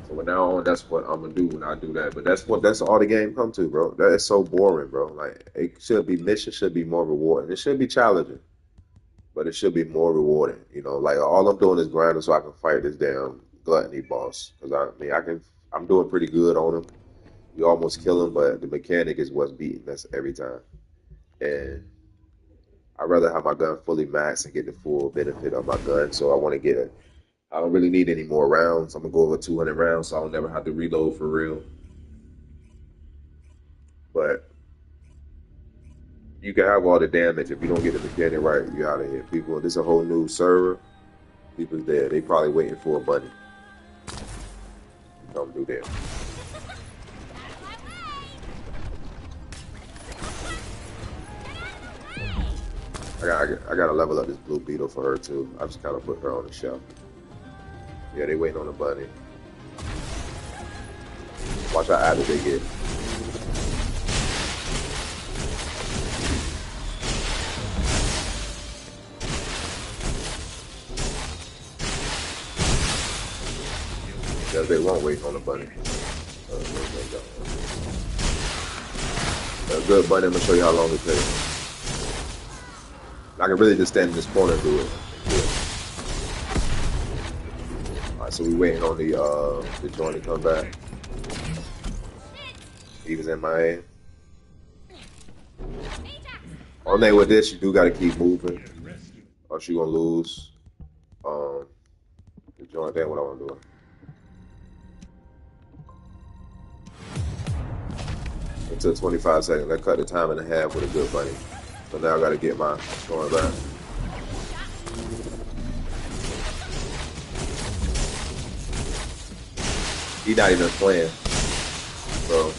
from now on, that's what I'm gonna do when I do that. But that's all the game come to, bro. That is so boring, bro. Like it should be mission should be more rewarding. It should be challenging, but it should be more rewarding. You know, like all I'm doing is grinding so I can fight this damn gluttony boss. Because I'm doing pretty good on him. You almost kill him, but the mechanic is what's beating us every time. And I'd rather have my gun fully maxed and get the full benefit of my gun. So I want to get it. I don't really need any more rounds. I'm gonna go over 200 rounds, so I'll never have to reload for real. But you can have all the damage if you don't get the mechanic right. You out of here, people. This is a whole new server. People's there. They probably waiting for a bunny. Don't do that. I gotta level up this blue beetle for her too. I just kind of put her on the shelf. Yeah, they waiting on the bunny. Watch how added they get. Yeah, they won't wait on the bunny. A good bunny, I'm gonna show you how long it takes. I can really just stand in this corner and do it. Alright, so we waiting on the joint to come back. He was in my head. On there with this, you do gotta keep moving, or she gonna lose. The joint. That's what I wanna do. Until 25 seconds. I cut the time in half with a good bunny. So now I gotta get my joint back. He not even playing. So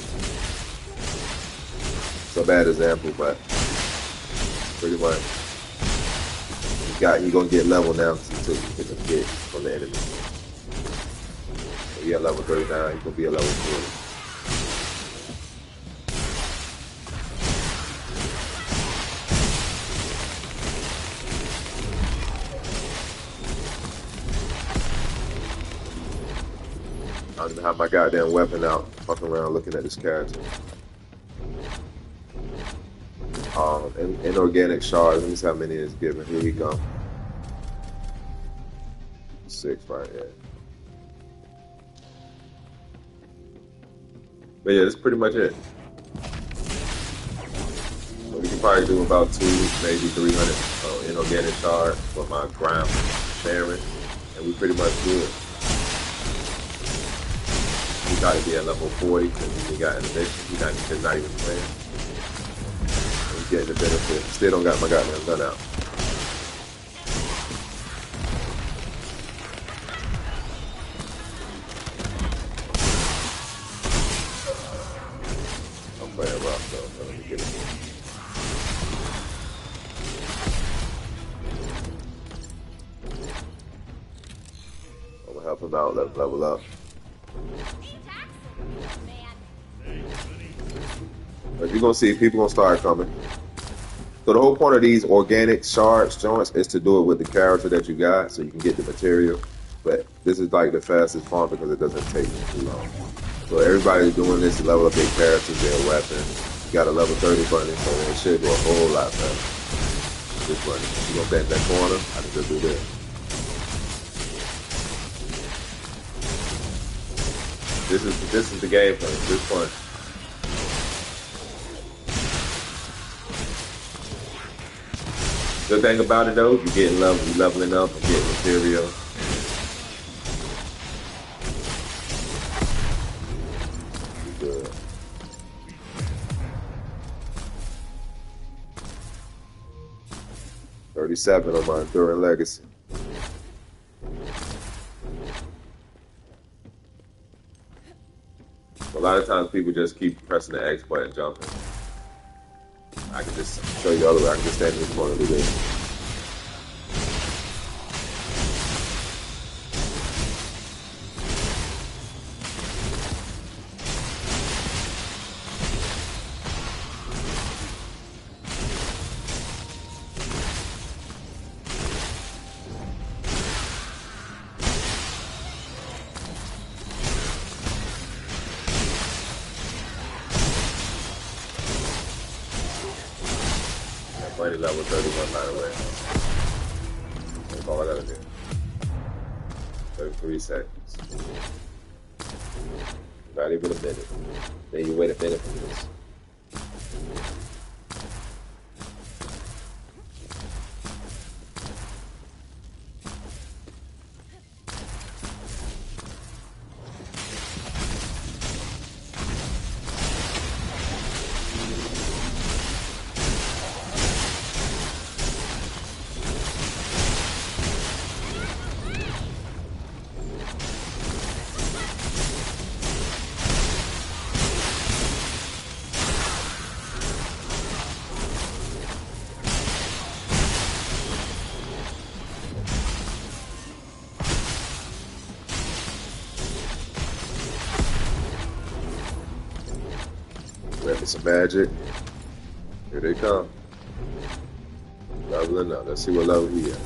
it's a bad example, but pretty much he gonna get level now until he get the hit from the enemy. So he at level 39, he's gonna be at level 40. I don't even have my goddamn weapon out, fucking around looking at this character. Inorganic shards, let me see how many it's given. Here we go. 6 right here. But yeah, that's pretty much it. So we can probably do about 2, maybe 300 inorganic shards for my ground Baron, and we pretty much good. We got to be at level 40 because we got innovation. He's not even playing. He's getting the benefit. Still don't got my goddamn gun out. I'm playing rough though, so let me get it. I'm gonna help him out, level up. But you're gonna see people gonna start coming. So the whole point of these organic shards joints is to do it with the character that you got, so you can get the material. But this is like the fastest form because it doesn't take too long. So everybody's doing this to level up their characters, their weapon. You got a level 30 button, so it should go a whole lot faster. This button, you gonna bend that corner? I can just do this. This is the game plan. This fun. Good thing about it though, you're leveling up and getting material. Good. $37 on my Enduring Legacy. A lot of times people just keep pressing the X button, jumping. I can just show you the other way. I can just stand in this corner and do this. Level 31 by the way. That's all I gotta do. 33 seconds. Not even a minute. Then you wait a minute for this. Ready some magic. Here they come. Leveling up. Let's see what level he is.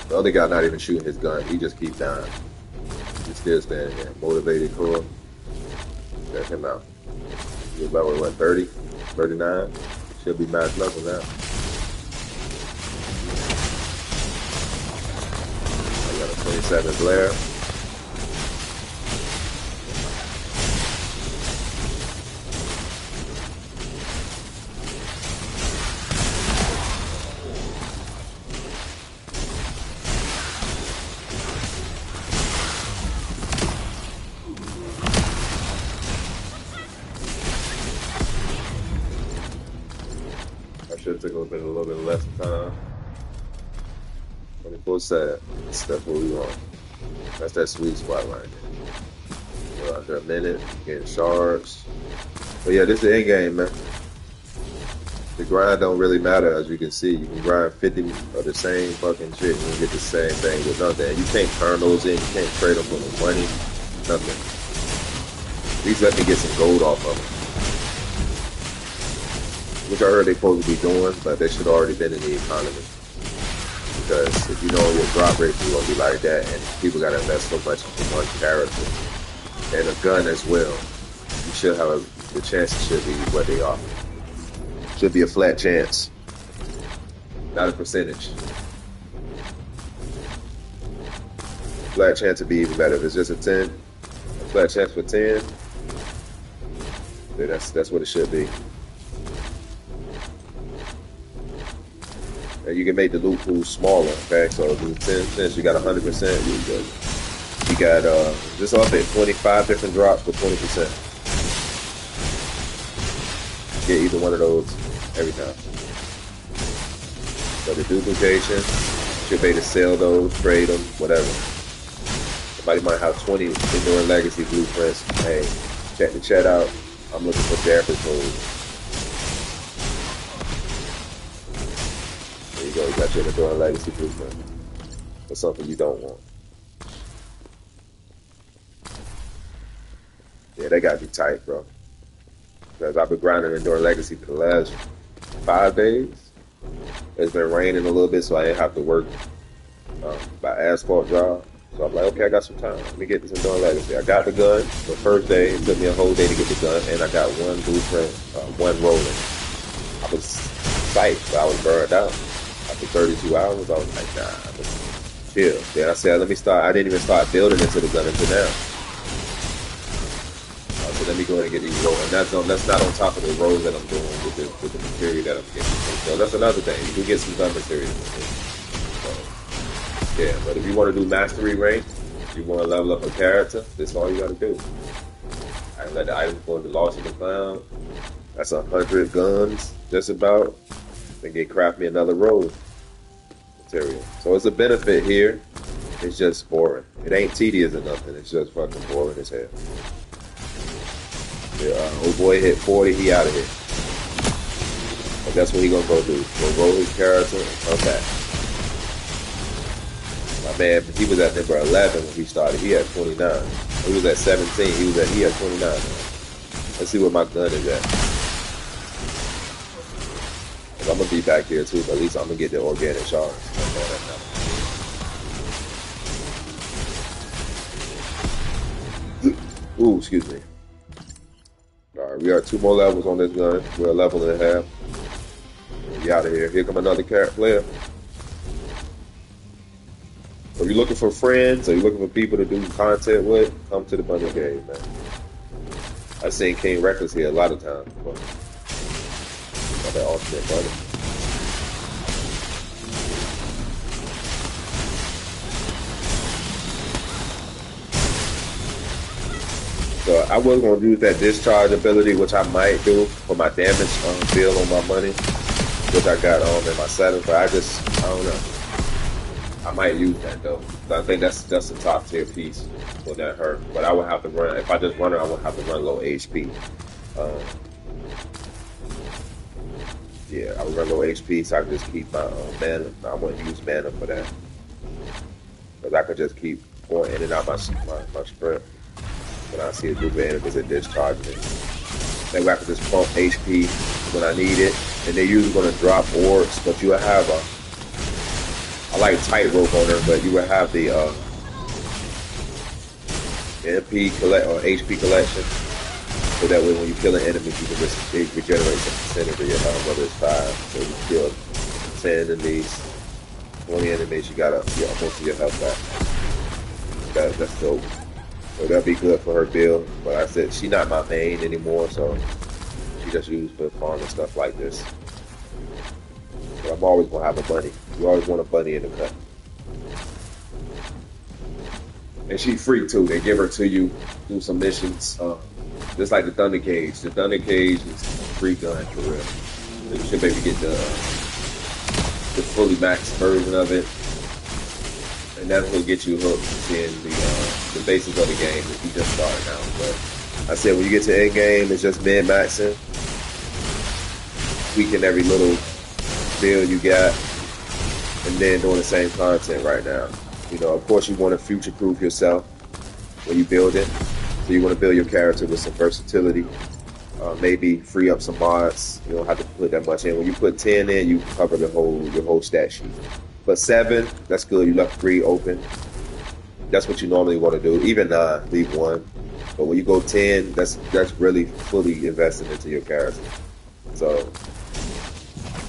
The other guy not even shooting his gun. He just keeps dying. He's still standing there. Motivated core. Check him out. He's level what, 30? 39? Should be max level now. I got a 27 glare. Should take a little bit less time. 24/7. That's what we want. That's that sweet spot right there. under a minute, getting shards. But yeah, this is the end game, man. The grind don't really matter, as you can see. You can grind 50 of the same fucking shit and you get the same thing with nothing. You can't turn those in, you can't trade them for no money, nothing. At least let me get some gold off of them. Which I heard they supposed to be doing, but they should have already been in the economy. Because if you know your drop rates are going to be like that, and people got to invest so much in one character, and a gun as well, you should have the chances should be what they are. Should be a flat chance, not a percentage. Flat chance would be even better. If it's just a flat chance for 10, then that's what it should be. And you can make the loot pool smaller, okay? So if it's 10 cents, you got 100%, you got just up at 25 different drops for 20%. Get either one of those every time. So the duplication, should be able to sell those, trade them, whatever. Somebody might have 20 Enduring Legacy blueprints. Hey, check the chat out. I'm looking for Jeffrey code. There you go, you got your Enduring Legacy blueprint. For something you don't want. Yeah, they gotta be tight, bro. Because I've been grinding Enduring Legacy for the last 5 days. It's been raining a little bit, so I didn't have to work by asphalt job. So I'm like, okay, I got some time. Let me get this Enduring Legacy. I got the gun the first day. It took me a whole day to get the gun, and I got one blueprint, one rolling. I was psyched, but I was burned out. After 32 hours, I was like, nah, I'm just chill. Then I said, let me start. I didn't even start building into the gun until now. So let me go ahead and get these rolls. And that's not on top of the rolls that I'm doing with the material that I'm getting. So that's another thing. You can get some gun material. So, yeah, but if you want to do mastery rank, if you want to level up a character, that's all you got to do. I let the items go into Lost in the Cloud. That's 100 guns, just about. Then craft me another roll material. So it's a benefit here. It's just boring. It ain't tedious or nothing. It's just fucking boring as hell. Old boy hit 40, he out of here. But that's what he gonna go do. Go roll his character and come back. My man, he was at number 11 when he started. He had 29. He was at 17. He had 29. Let's see where my gun is at. I'm gonna be back here too, but at least I'm gonna get the organic shards. Ooh, excuse me. Alright, we are 2 more levels on this gun. We're a level and a half. We out of here. Here come another player. So you're looking for friends, or you're looking for people to do content with, come to the bundle game, man. I've seen King Reckless here a lot of times. But that alternate bundle. So I was going to use that discharge ability, which I might do for my damage bill on my money, which I got in my settings, but I don't know. I might use that though. So I think that's just a top tier piece for that hurt. But I would have to run, if I just run it, I would have to run low HP. Yeah, I would run low HP so I could just keep my mana. I wouldn't use mana for that. Because I could just keep going in and out my strength. When I see a group of enemies that discharge me. That way I can just pump HP when I need it. And they're usually going to drop orbs, but you will have I like tightrope on her, but you will have the MP collect or HP collection. So that way when you kill an enemy, you can just regenerate some percentage of your health, whether it's 5. So you kill 10 enemies, 20 enemies, you got most of your health back. That's dope. So that'd be good for her build. But I said she's not my main anymore, so she just used for farm and stuff like this. But I'm always gonna have a bunny. You always want a bunny in the cut. And she's free too. They give her to you, do some missions. Just like the Thunder Cage. The Thunder Cage is a free gun for real. You should maybe get the fully maxed version of it. And that's what get you hooked in the the basics of the game if you just starting out. But I said when you get to end game, it's just min maxing, tweaking every little build you got, and then doing the same content right now. You know, of course, you want to future-proof yourself when you build it. So you want to build your character with some versatility. Maybe free up some mods. You don't have to put that much in. When you put 10 in, you cover your whole stat sheet. But 7, that's good. You left 3 open. That's what you normally want to do. Even 9, leave 1. But when you go 10, that's really fully invested into your character. So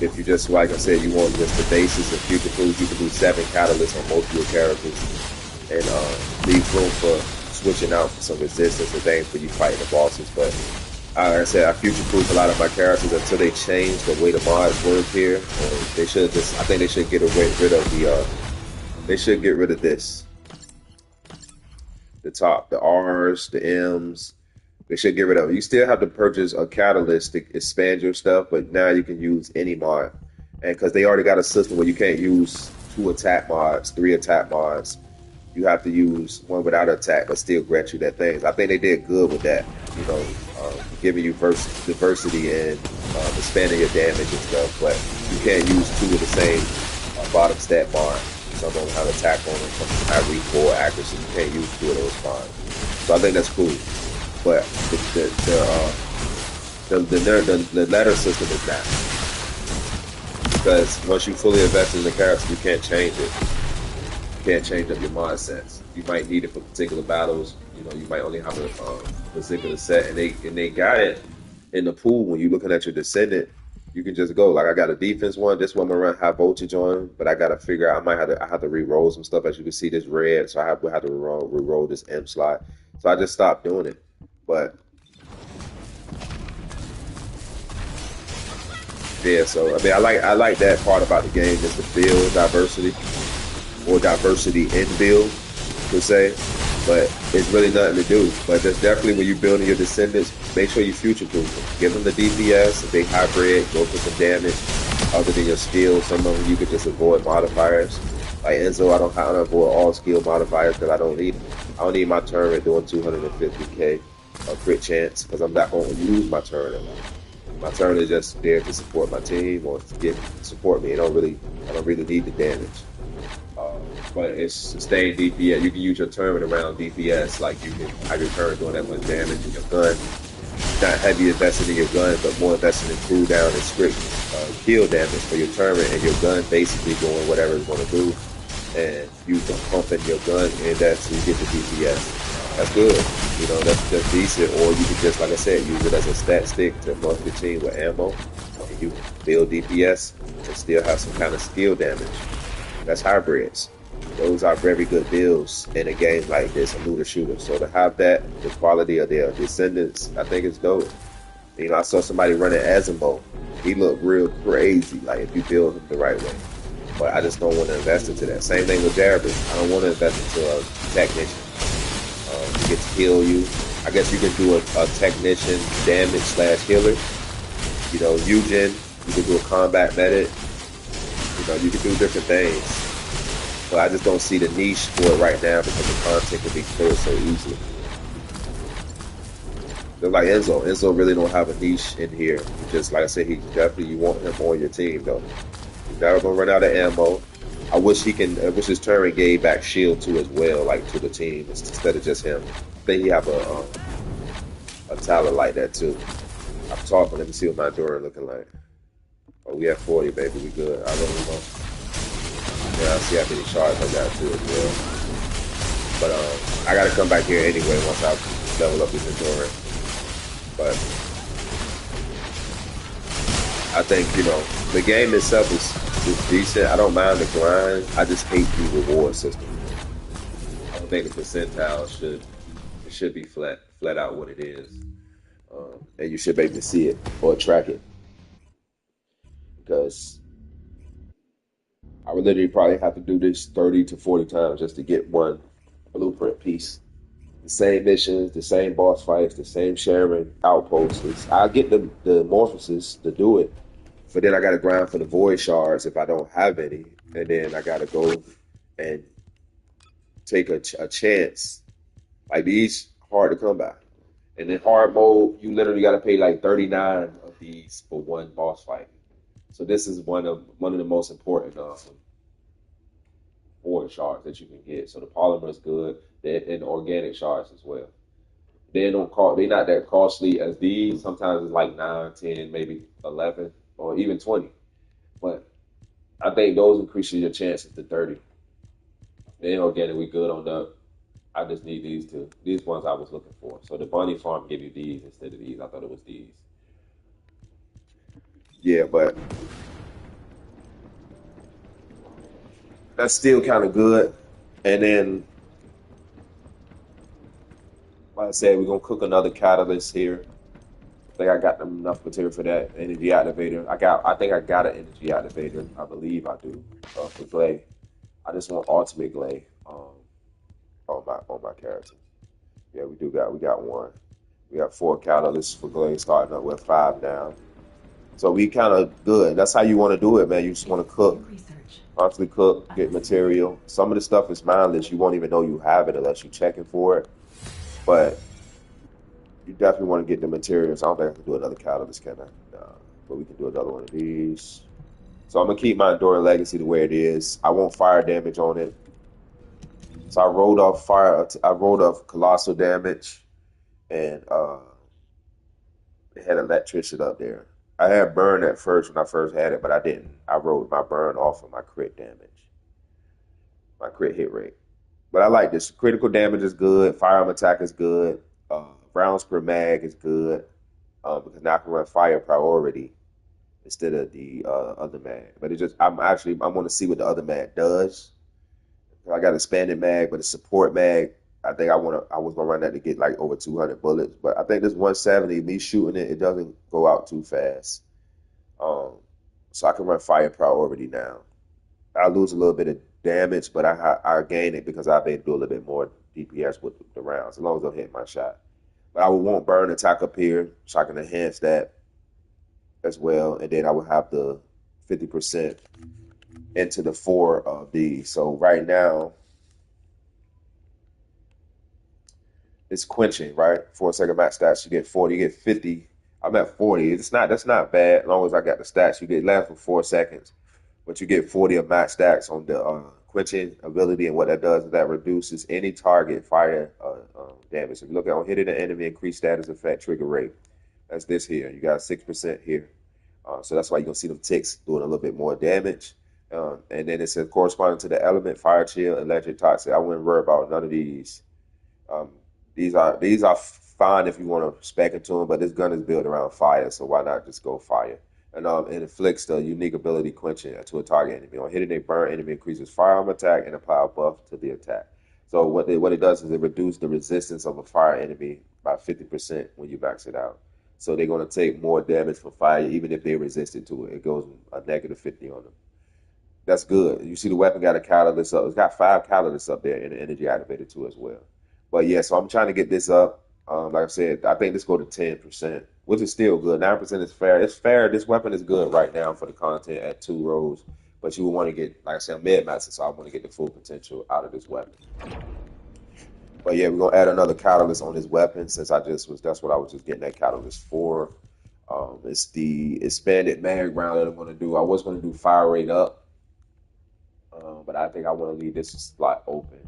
if you just, like I said, you want just the basis of future proof, you can do 7 catalysts on most of your characters and leave room for switching out for some resistance and things for you fighting the bosses. But like I said, I future-proof a lot of my characters until they change the way the mods work here. They should just, I think they should get rid of the, they should get rid of this. The top, the R's, the M's, they should get rid of it. You still have to purchase a catalyst to expand your stuff, but now you can use any mod. And because they already got a system where you can't use 2 attack mods, 3 attack mods. You have to use 1 without attack, but still grant you that things. I think they did good with that, you know, giving you diversity and expanding your damage and stuff. But you can't use 2 of the same bottom stat mod. Some of them have attack on them, some have recoil, accuracy. You can't use 2 of those mods. So I think that's cool. But the letter system is not, because once you fully invest in the character, you can't change it. Can't change up your mod sets. You might need it for particular battles. You know, you might only have a particular set, and they got it in the pool. When you're looking at your descendant, you can just go. Like I got a defense one. This one I'm gonna run high voltage on, but I gotta figure out. I have to re-roll some stuff. As you can see, this red, so I have to re-roll this M slot. So I just stopped doing it. But yeah, so I mean, I like that part about the game is the build diversity. Or diversity in build, per se, but it's really nothing to do. But there's definitely when you're building your descendants, make sure you future-proof them. Give them the DPS, if they hybrid, go for some damage other than your skill. Some of them you can just avoid modifiers. Like Enzo, I don't avoid all skill modifiers because I don't need them. I don't need my turret doing 250k crit chance because I'm not going to use my turret. My turret is just there to support my team or to support me. I don't really need the damage. But it's sustained DPS. You can use your turret around DPS, like you can have your turret doing that much damage in your gun. Not heavy invested in your gun, but more invested in cooldown and strict kill damage for your turret, and your gun basically doing whatever it's going to do. And you can pump in your gun, and that's you get the DPS. That's good. You know, that's decent. Or you can just, like I said, use it as a stat stick to buff your team with ammo. And you build DPS and still have some kind of skill damage. That's hybrids. Those are very good builds in a game like this, a looter shooter. So to have that, the quality of their descendants, I think it's dope. You know, I saw somebody running Azimo. He looked real crazy, like if you build him the right way. But I just don't want to invest into that. Same thing with Jarvis. I don't want to invest into a technician. To get to heal you. I guess you can do a technician damage / healer. You know, Eugen, you can do a combat medic. You know, you can do different things. But I just don't see the niche for it right now because the content can be cleared so easily. Just like Enzo. Enzo really don't have a niche in here. Just like I said, he definitely, you want him on your team though. He's never gonna run out of ammo. I wish his turret gave back shield too as well, like to the team instead of just him. I think he have a talent like that too. I'm talking. Let me see what my Dora looking like. Oh, we at 40, baby. We good. I don't know. Yeah, I see how many shards I got too as well. But I gotta come back here anyway once I level up this endurance. But I think, you know, the game itself is decent. I don't mind the grind. I just hate the reward system. I don't think the percentile should be flat out what it is. And you should be able to see it or track it. Because I would literally probably have to do this 30 to 40 times just to get one blueprint piece. The same missions, the same boss fights, the same sharing outposts. I get the morphosis to do it, but then I got to grind for the void shards if I don't have any, and then I got to go and take a chance Like these hard to come by. And in hard mode, you literally got to pay like 39 of these for one boss fight. So this is one of the most important forward shards that you can get. So the polymer is good, and organic shards as well. They're not that costly as these. Sometimes it's like 9, 10, maybe 11, or even 20. But I think those increases your chances to 30. The inorganic, we good on that. I just need these two. These ones I was looking for. So the bunny farm give you these instead of these. I thought it was these. Yeah, but that's still kind of good. And then, like I said, we're gonna cook another catalyst here. I think I got enough material for that energy activator. I think I got an energy activator. I believe I do for Glay. I just want ultimate Glay on my character. Yeah, we got one. We got 4 catalysts for Glay, starting up with 5 now. So we kind of good. That's how you want to do it, man. You just want to cook, constantly cook, get material. Some of the stuff is mindless. You won't even know you have it unless you're checking for it. But you definitely want to get the materials. I don't think I can do another catalyst, can I? No. But we can do another one of these. So I'm gonna keep my Enduring Legacy the way it is. I want fire damage on it. So I rolled off fire. I rolled off colossal damage, and it had electricity up there. I had burn at first when I first had it, but I didn't. I rolled my burn off of my crit damage, my crit hit rate. But I like this. Critical damage is good. Firearm attack is good. Rounds per mag is good because now I can run fire priority instead of the other mag. But it just I want to see what the other mag does. I got a expanded mag, but a support mag. I think I was gonna run that to get like over 200 bullets, but I think this 170, me shooting it, it doesn't go out too fast. Um, so I can run fire priority now. I lose a little bit of damage, but I gain it because I'll be able to do a little bit more DPS with the rounds, as long as I hit my shot. But I would want burn attack up here, so I can enhance that as well, and then I would have the 50% into the 4 of these. So right now, it's quenching, right? 4-second max stats, you get 40, you get 50. I'm at 40. That's not bad as long as I got the stats. You get last for 4 seconds, but you get 40 of max stats on the quenching ability, and what that does is that reduces any target fire damage. If you look at on hitting the enemy, increased status effect trigger rate. That's this here. You got 6% here. So that's why you're gonna see them ticks doing a little bit more damage. And then it says corresponding to the element, fire, chill, electric, toxic. I wouldn't worry about none of these. Um, these are fine if you want to spec into them, but this gun is built around fire, so why not just go fire? And it inflicts the unique ability quenching to a target enemy. On hitting a burn, enemy increases firearm attack and apply a buff to the attack. So what it does is it reduces the resistance of a fire enemy by 50% when you max it out. So they're going to take more damage from fire even if they resisted to it. It goes a negative 50 on them. That's good. You see the weapon got a catalyst up. It's got 5 catalysts up there and an energy activator too as well. But yeah, so I'm trying to get this up. Like I said, I think this go to 10%, which is still good. 9% is fair. It's fair. This weapon is good right now for the content at 2 rows. But you would want to get, like I said, mid-master, so I want to get the full potential out of this weapon. But yeah, we're gonna add another catalyst on this weapon since that's what I was just getting that catalyst for. It's the expanded mag round that I'm gonna do. I was gonna do fire rate up, but I think I want to leave this slot open.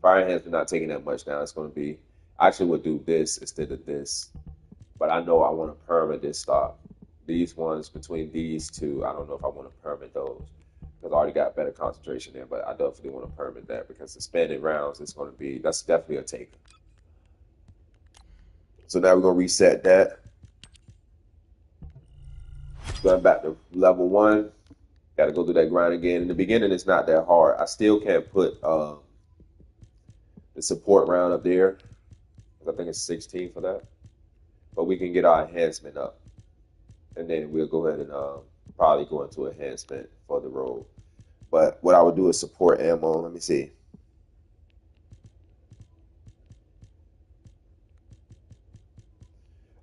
Fire enhancement not taking that much now. It's going to be, I actually would do this instead of this, but I know I want to permit this stock. These ones between these two, I don't know if I want to permit those because I already got better concentration there, but I definitely want to permit that because the expanded rounds is going to be, that's definitely a take. So now we're going to reset that. Going back to level 1. Got to go through that grind again. In the beginning, it's not that hard. I still can't put the support round up there. I think it's 16 for that. But we can get our enhancement up. And then we'll go ahead and probably go into enhancement for the road. But what I would do is support ammo. Let me see.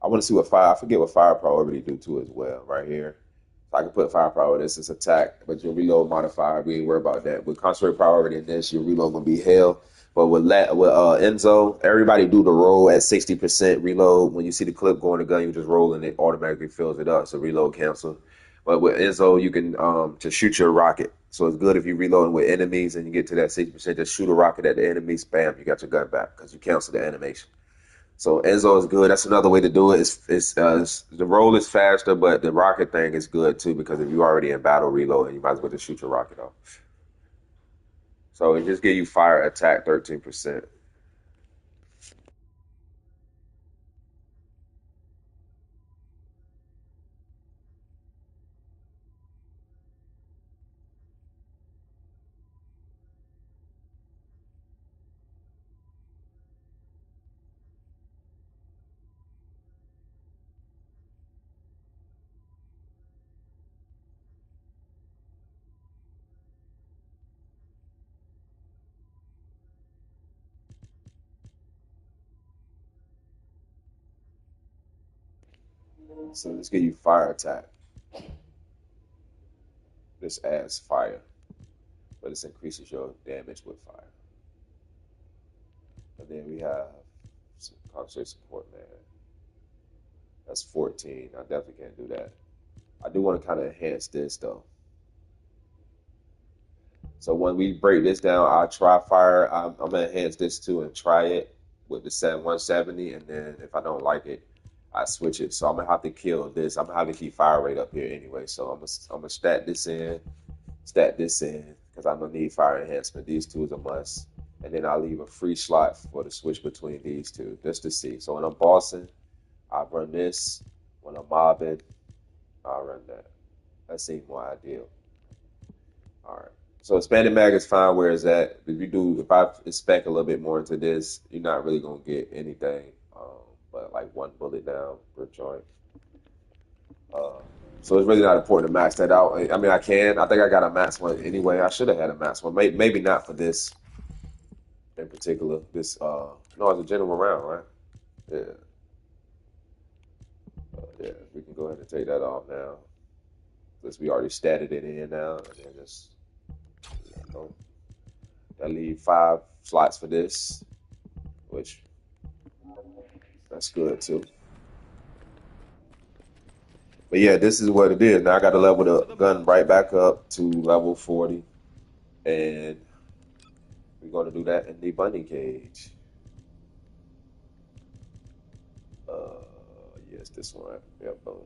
I want to see what fire, I forget what fire priority do too as well, right here. So I can put fire priority, this is attack, but your reload modifier, we ain't worry about that. With concentrate priority in this, your reload gonna be hell. But with Enzo, everybody do the roll at 60% reload. When you see the clip go in the gun, you just roll and it automatically fills it up. So reload cancel. But with Enzo, you can to shoot your rocket. So it's good if you reloading with enemies and you get to that 60%, just shoot a rocket at the enemy, spam, you got your gun back because you cancel the animation. So Enzo is good. That's another way to do it. The roll is faster, but the rocket thing is good too because if you're already in battle reload, you might as well just shoot your rocket off. So it just give you fire attack 13%. So let's give you fire attack. This adds fire, but this increases your damage with fire. And then we have some concert support, man. That's 14. I definitely can't do that. I do want to kind of enhance this though. So when we break this down, I'll try fire. I'm gonna enhance this too and try it with the 170, and then if I don't like it, I switch it. So I'm gonna have to kill this. I'm gonna have to keep fire rate up here anyway. So I'm gonna stat this in because I'm gonna need fire enhancement. These two is a must, and then I'll leave a free slot for the switch between these two just to see. So when I'm bossing, I run this. When I'm mobbing, I run that. That seems more ideal. All right. So expanded mag is fine where it's at. If I spec a little bit more into this, you're not really gonna get anything, but like one bullet down per joint. Uh, so it's really not important to max that out. I mean, I can. I think I got a max one anyway. I should have had a max one. Maybe not for this in particular. No, it's a general round, right? Yeah, yeah. We can go ahead and take that off now, since we already statted it in now, and then just you know, I leave 5 slots for this, which that's good too. But yeah, this is what it is. Now I got to level the gun right back up to level 40, and we're going to do that in the bunny cage. Yes, this one. Right? Yep, boom.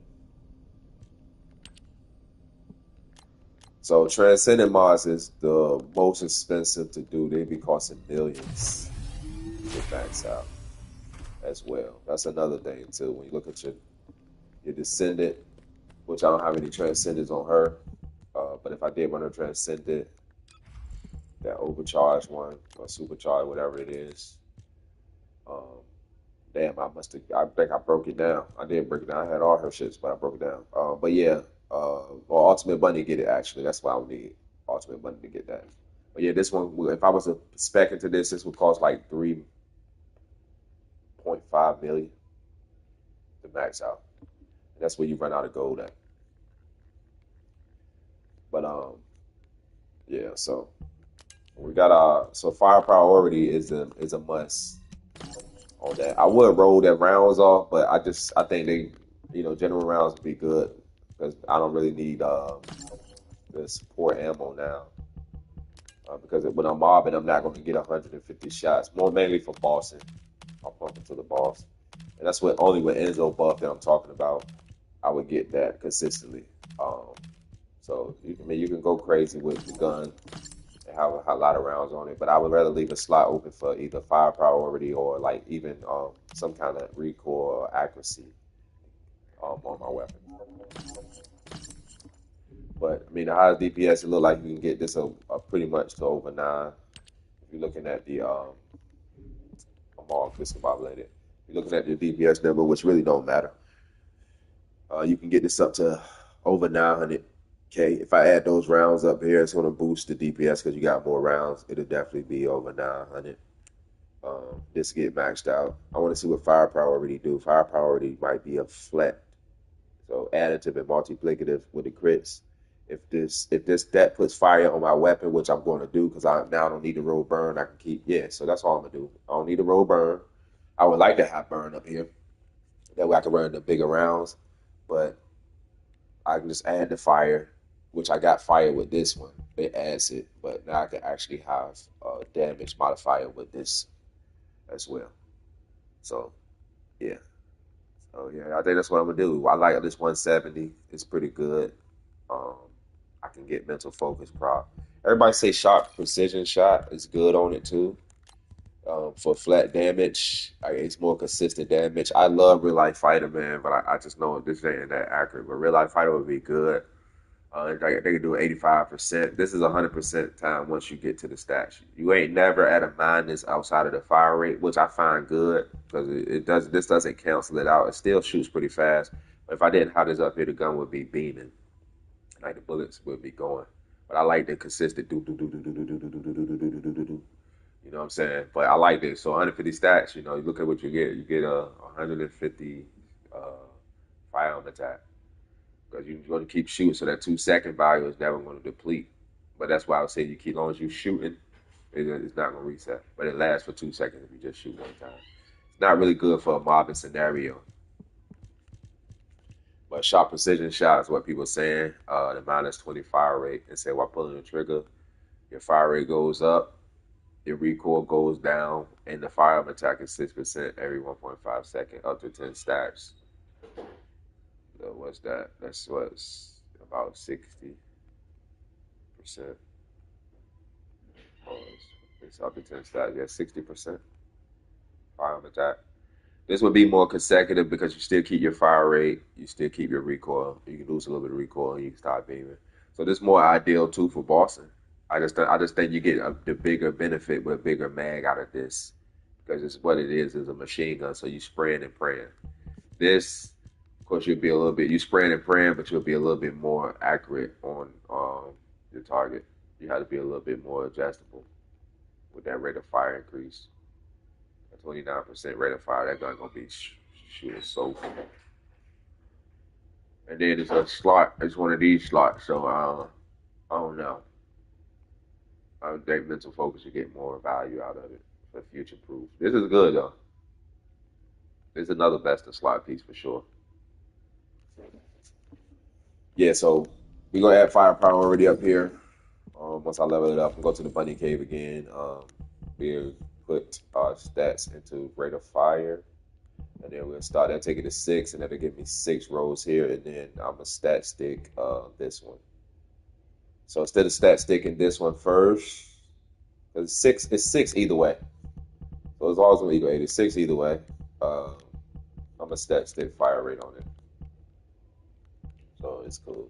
So transcendent mods is the most expensive to do. They be costing millions to max out as well. That's another thing too. When you look at your descendant, which I don't have any transcendents on her, but if I did run a transcendent, that overcharged one or supercharged, whatever it is. Um, damn, I think I broke it down. I did break it down. I had all her shits, but I broke it down. But yeah, or Ultimate Bunny get it actually. That's why I would need Ultimate Bunny to get that. But yeah, this one, if I was to spec into this would cost like 3.5 million to max out. And that's where you run out of gold at. But yeah, so we got so fire priority is a must on that. I would roll that rounds off, but I think general rounds would be good because I don't really need the support ammo now. Because when I'm mobbing, I'm not going to get 150 shots. More mainly for bossing. I'll pump into the boss, and that's what only with Enzo buff that I'm talking about. I would get that consistently. So you can go crazy with the gun and have a lot of rounds on it, but I would rather leave a slot open for either fire priority or like even some kind of recoil or accuracy on my weapon. But I mean, the highest DPS, it look like you can get this pretty much to over 9. If you're looking at I'm all discombobulated. If you're looking at the DPS number, which really don't matter, you can get this up to over 900K. If I add those rounds up here, it's going to boost the DPS because you got more rounds. It'll definitely be over 900. This get maxed out. I want to see what fire priority do. Fire priority might be a flat, so additive and multiplicative with the crits. If this that puts fire on my weapon, which I'm going to do because I now don't need the roll burn. I can keep so that's all I'm gonna do. I don't need a roll burn. I would like to have burn up here. That way I can run the bigger rounds, but I can just add the fire, which I got fire with this one. It adds it, but now I can actually have a damage modifier with this as well. So yeah. Oh yeah, I think that's what I'm gonna do. I like this 170. It's pretty good. Um, I can get mental focus prop. Everybody say sharp precision shot is good on it too. For flat damage, it's more consistent damage. I love real life fighter, man, but I just know this ain't that accurate. But real life fighter would be good. They can do 85%. This is 100% time once you get to the stats. You ain't never at a minus outside of the fire rate, which I find good because it does. This doesn't cancel it out. It still shoots pretty fast. But if I didn't have this up here, the gun would be beaming, like the bullets would be going. But I like the consistent do do do do do do do do do do do do do do do. You know what I'm saying? But I like this. So 150 stats. You know, you look at what you get. You get a 150 uh, firearm attack because you're going to keep shooting, so that 2 second value is never going to deplete. But that's why I would say you keep, as long as you're shooting, it's not going to reset. But it lasts for 2 seconds if you just shoot one time. It's not really good for a mobbing scenario. But sharp precision shot is what people are saying. The minus 20 fire rate. And say while pulling the trigger, your fire rate goes up, your recoil goes down, and the firearm attack is 6% every 1.5 seconds, up to 10 stacks. So what's that? That's what's about 60%. Oh, it's up to 10 stacks. Yeah, 60% firearm attack. This would be more consecutive because you still keep your fire rate, you still keep your recoil. You can lose a little bit of recoil and you can start beaming. So this is more ideal too for bossing. I just think you get the bigger benefit with a bigger mag out of this because it's what it is a machine gun. So you spraying and praying. This, of course, you'll be a little bit you spraying and praying, but you'll be a little bit more accurate on your target. You have to be a little bit more adjustable with that rate of fire increase. 29% rate of fire, that gun gonna be shooting so cool. And then it's a slot. It's one of these slots. So I don't know. I think mental focus, you get more value out of it for future proof. This is good though. This is another best of slot piece for sure. Yeah, so we're gonna add firepower already up here. Once I level it up and go to the bunny cave again, we'll put our stats into rate of fire. And then we'll start that, take it to 6, and that'll give me 6 rolls here, and then I'm a stat stick this one. So instead of stat sticking this one first, it's 6 either way. So as long as I'm equal 86 either way, I'm a stat stick fire rate on it. So it's cool.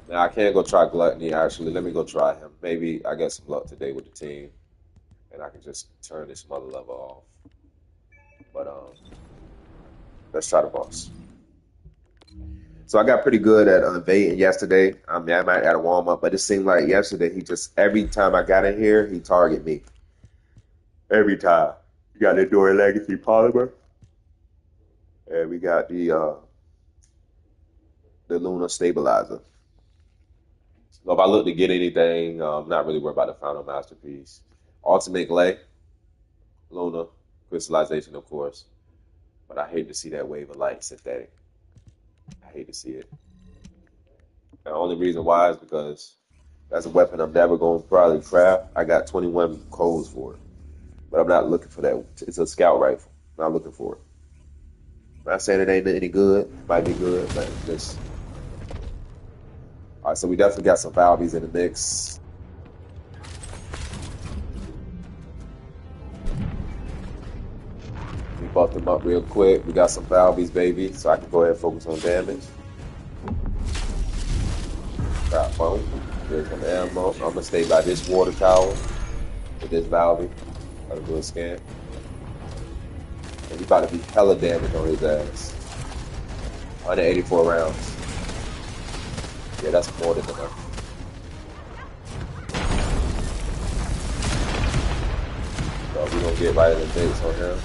Now I can go try Gluttony actually. Let me go try him. Maybe I get some luck today with the team, and I can just turn this mother level off. But let's try the boss. So I got pretty good at evading yesterday. I mean, I might add a warm up, but it seemed like yesterday he just every time I got in here, he targeted me. Every time. You got the Dory Legacy Polymer, and we got the Luna Stabilizer. So if I look to get anything, I'm not really worried about the final masterpiece. Ultimate Glay, Luna, Crystallization, of course. But I hate to see that wave of light synthetic. I hate to see it. The only reason why is because that's a weapon I'm never going to probably craft. I got 21 codes for it. But I'm not looking for that. It's a scout rifle. I'm not looking for it. I'm not saying it ain't any good. It might be good, but just... All right, so we definitely got some Valvies in the mix. We buffed them up real quick. We got some Valvies, baby, so I can go ahead and focus on damage. Got phone. Here's some ammo. I'm going to stay by this water tower with this Valvy. Gotta do a scan. And he about to be hella damage on his ass. 184 rounds. Yeah, that's more than enough. So we're gonna get right in the base on him.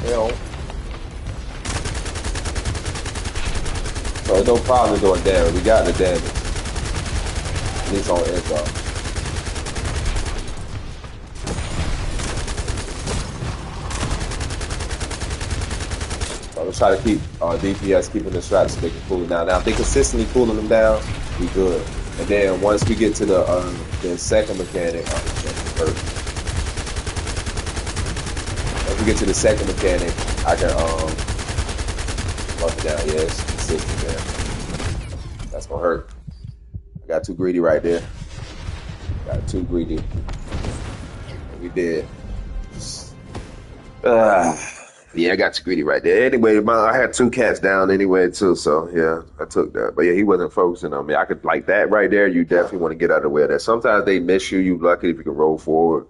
Hell. So there's no problem doing damage. We got the damage. At least on Enzo. So let's try to keep DPS keeping the straps so they can cool them down. Now if they consistently cooling them down, we good. And then once we get to the second mechanic, once we get to the second mechanic, I can bump it down. Yeah, it's consistent, man. That's gonna hurt. I got too greedy right there. Got too greedy. We did. Yeah, I got too greedy right there. Anyway, I had two cats down anyway too, so yeah, I took that. But yeah, he wasn't focusing on me. I could like that right there. You definitely want to get out of the way of that. Sometimes they miss you. You lucky if you can roll forward.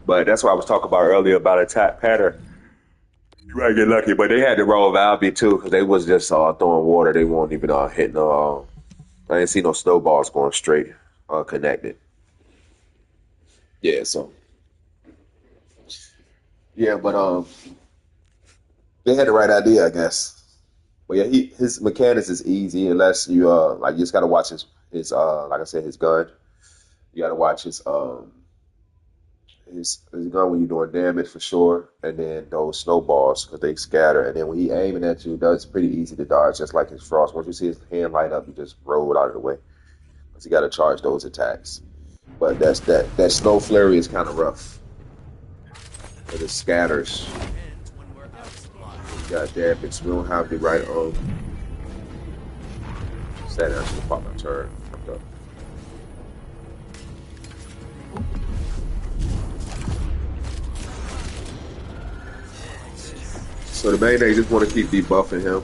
But that's what I was talking about earlier about attack pattern. You might get lucky, but they had to roll Valby too because they was just throwing water. They weren't even hitting. I didn't see no snowballs going straight, connected. Yeah, so yeah, but they had the right idea, I guess. But yeah, his mechanics is easy unless you like you just gotta watch his like I said his gun. You gotta watch his gun when you're doing damage for sure, and then those snowballs because they scatter. And then when he aiming at you, that's pretty easy to dodge, just like his frost. Once you see his hand light up, you just roll it out of the way because you got to charge those attacks. But that snow flurry is kind of rough. But it scatters. God damn it, we don't have the right Stand down, I should pop my turn. Okay. So the main thing, just want to keep debuffing him.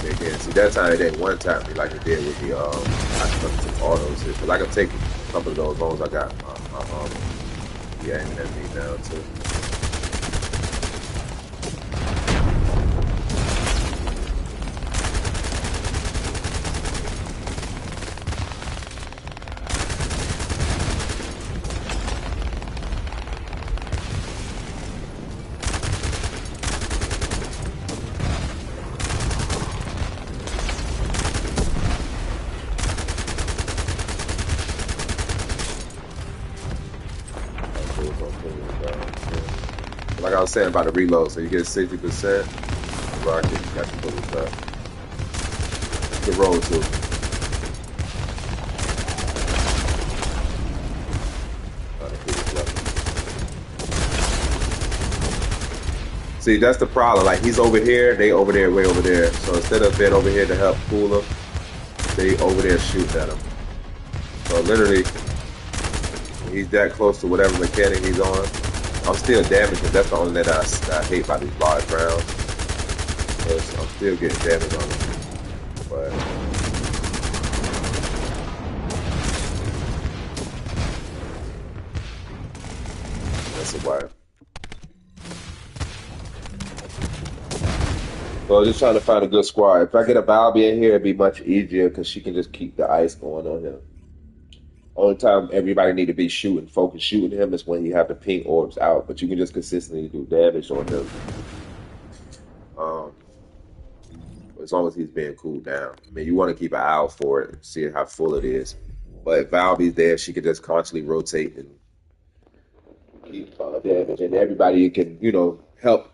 Again, see that time it didn't one time me like it did with the autos. Because I can take a couple of those loans I got yeah, aiming at me now too. Like I was saying about the reload, so you get 60%. Rocket, got to put it up. The roll too. See, that's the problem. Like he's over here, they over there, way over there. So instead of being over here to help cool him, they over there shooting at him. So literally, when he's that close to whatever mechanic he's on, I'm still damaged, and that's the only that I hate about these large rounds. Because I'm still getting damage on them. But that's a why. So I'm just trying to find a good squad. If I get a Valby in here, it'd be much easier because she can just keep the ice going on him. Only time everybody need to be focus shooting him is when you have the pink orbs out, but you can just consistently do damage on him. As long as he's being cooled down. I mean, you want to keep an eye out for it and see how full it is. But if Valby's there, she can just constantly rotate and keep damage. And everybody can, help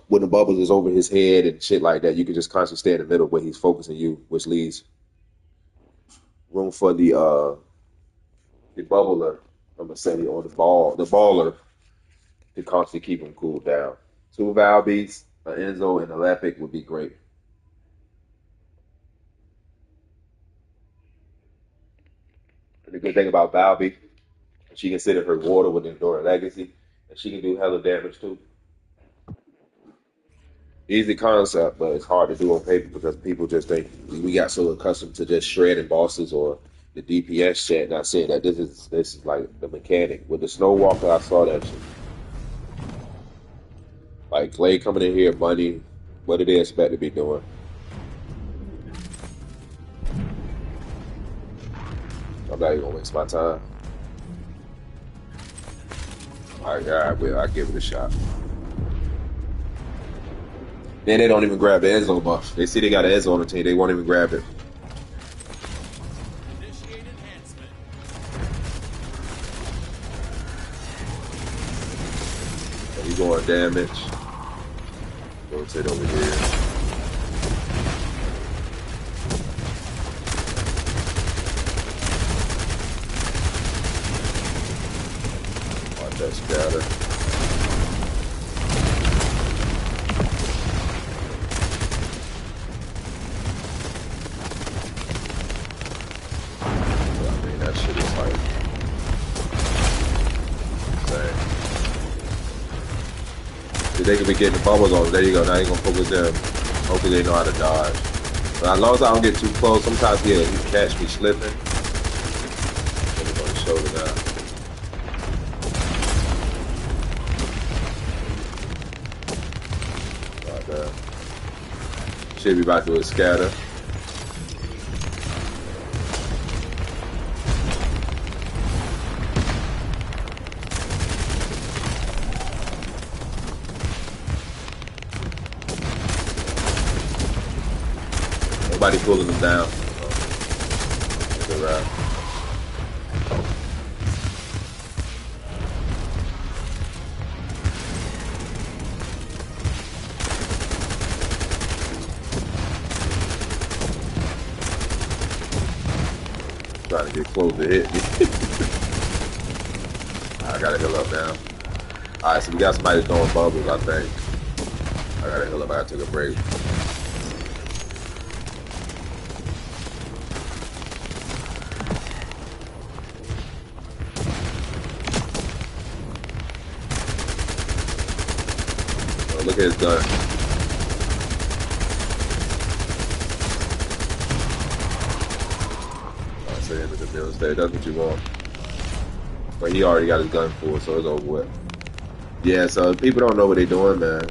when the bubbles is over his head and shit like that. You can just constantly stay in the middle where he's focusing you, which leaves room for the bubbler, I'm gonna say, or the baller to constantly keep him cooled down. Two Valbys, an Enzo, and a Lepic would be great. And the good thing about Valby, she considered her water with Endure Legacy, and she can do hella damage too. Easy concept, but it's hard to do on paper because people just think we got so accustomed to just shredding bosses or the DPS chat, and I said that this is like the mechanic with the Snow Walker. I saw that shit. Like Clay coming in here, Bunny, what did they expect to be doing? I'm not even gonna waste my time. Alright, I'll give it a shot. Then they don't even grab the Enzo buff. They see they got an Enzo on the team, they won't even grab it. He's going damage. Rotate over here. Watch that scatter. I mean, that shit is like insane. They can be getting the bubbles on. There you go. Now you're gonna focus them. Hopefully they know how to dodge. But as long as I don't get too close, sometimes yeah, you catch me slipping. I'm gonna shoulder now. Right there. Should be about to do a scatter. Nobody pulling them down. Good round. Trying to get close to hit me. I gotta heal up now. Alright, so we got somebody throwing bubbles, I think. I gotta heal up, I gotta take a break. Look at his gun. I say him at the middle stage. That's what you want. But he already got his gun full, so it's over with. Yeah, so people don't know what they're doing, man.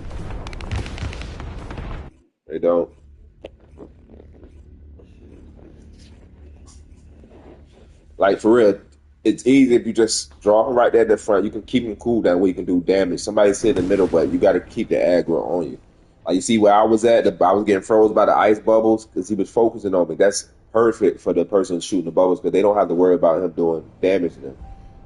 They don't. Like, for real, it's easy if you just draw him right there in the front. You can keep him cool that way. You can do damage. Somebody sit in the middle, but you got to keep the aggro on you. Like, you see where I was at? I was getting froze by the ice bubbles because he was focusing on me. That's perfect for the person shooting the bubbles because they don't have to worry about him doing damage to them.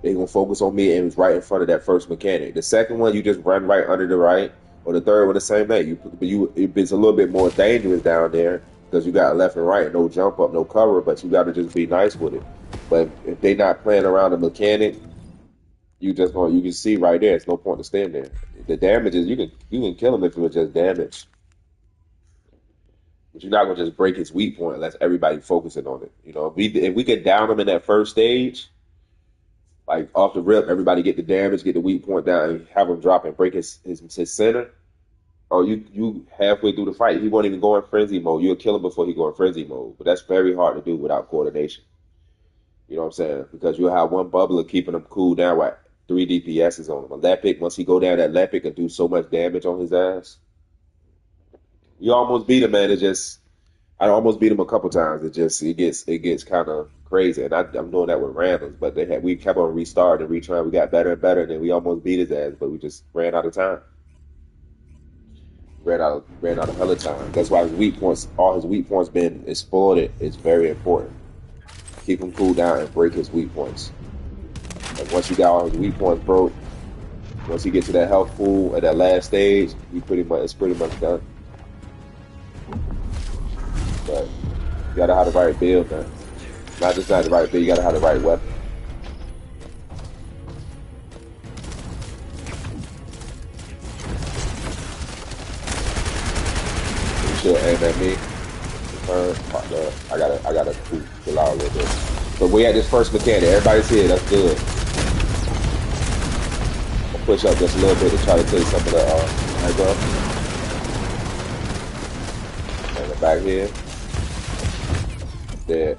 They're going to focus on me and it was right in front of that first mechanic. The second one, you just run right under the right. Or the third one, the same thing. It's a little bit more dangerous down there because you got left and right, no jump up, no cover, but you got to just be nice with it. But if they not playing around the mechanic, you can see right there. It's no point to stand there. The damage is you can kill him if it was just damage, but you're not gonna just break his weak point unless everybody focusing on it. You know, if we could down him in that first stage, like off the rip, everybody get the damage, get the weak point down, and have him drop and break his center. Oh, you halfway through the fight, he won't even go in frenzy mode. You'll kill him before he go in frenzy mode, but that's very hard to do without coordination. You know what I'm saying? Because you'll have one bubbler keeping him cool down with 3 DPSs on him. A Lepic, once he go down, that Lepic can do so much damage on his ass. You almost beat him, man. I almost beat him a couple times. It gets kind of crazy. And I'm doing that with randoms, but we kept on restarting and retrying. We got better and better, and then we almost beat his ass, but we just ran out of time. Ran out of hella time. That's why all his weak points been exploited. It's very important. Keep him cool down and break his weak points. And once you got all his weak points broke, once he gets to that health pool at that last stage, it's pretty much done. But you gotta have the right build, man. Not just the right build, you gotta have the right weapon. You should aim at me. I gotta chill out a little bit. But we had this first mechanic. Everybody's here. That's good. I'll push up just a little bit to try to take some of the aggro. And the back here. Dead.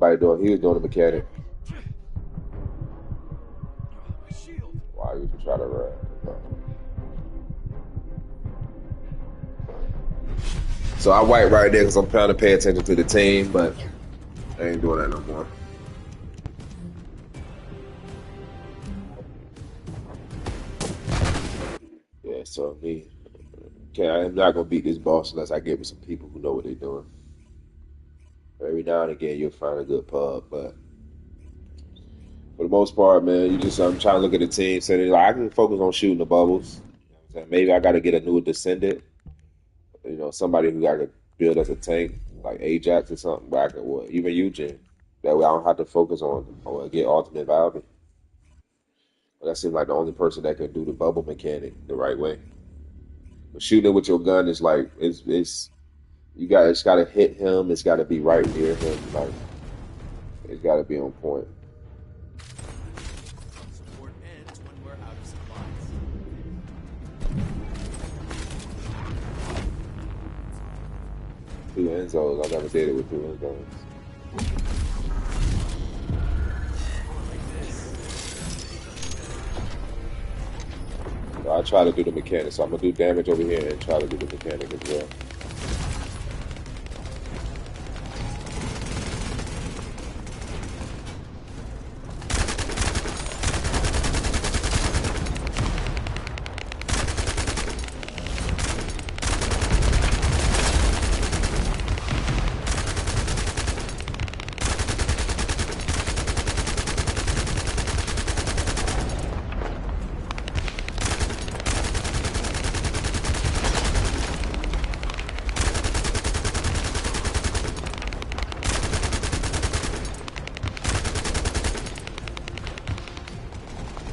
nobody doing. He was doing the mechanic. My shield. Why would you try to run? So I white right there because I'm trying to pay attention to the team, but I ain't doing that no more. Yeah, so me, okay, I'm not gonna beat this boss unless I get with some people who know what they're doing. Every now and again, you'll find a good pub, but for the most part, man, I'm trying to look at the team, so like, I can focus on shooting the bubbles. You know what I'm saying? Maybe I got to get a new descendant, somebody who I could build as a tank, like Ajax or something, but I could, well, even Eugene. That way I don't have to focus on or get ultimate value. But that seems like the only person that can do the bubble mechanic the right way. But shooting it with your gun is like it's got to hit him. It's got to be right near him. Like it's got to be on point. Support ends when we're out of supplies. Two Enzos. I never did it with two Enzos. So I try to do the mechanic. So I'm gonna do damage over here and try to do the mechanic as well.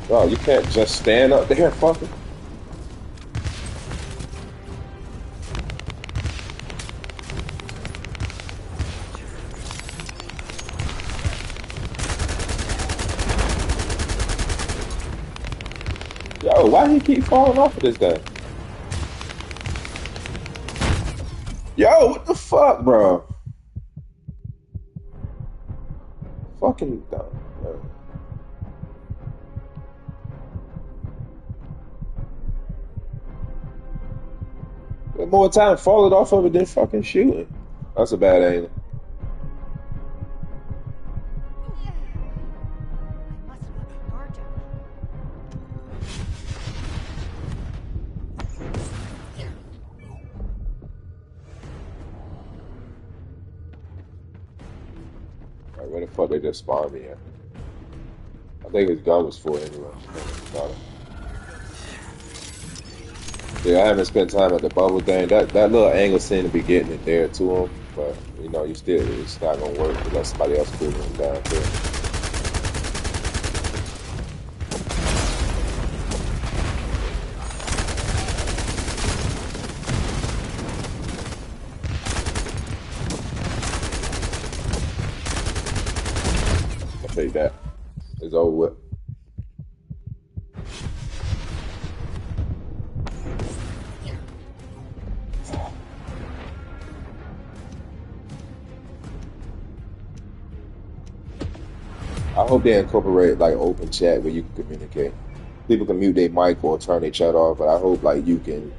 Bro, you can't just stand up there and fucking. Yo, why he keep falling off of this guy? Yo, what the fuck, bro? Fucking dumb, bro. Get more time falling off of it than fucking shooting. That's a bad angle. I must have looked larger. Like, where the fuck they just spawned me at? I think his gun was full anyway. Got it. Yeah, I haven't spent time at the bubble thing. That little angle seemed to be getting it there to him, but it's not gonna work unless somebody else pulls him down too. I'll take that. It's over with. I hope they incorporate like open chat where you can communicate. People can mute their mic or turn their chat off, but I hope like you can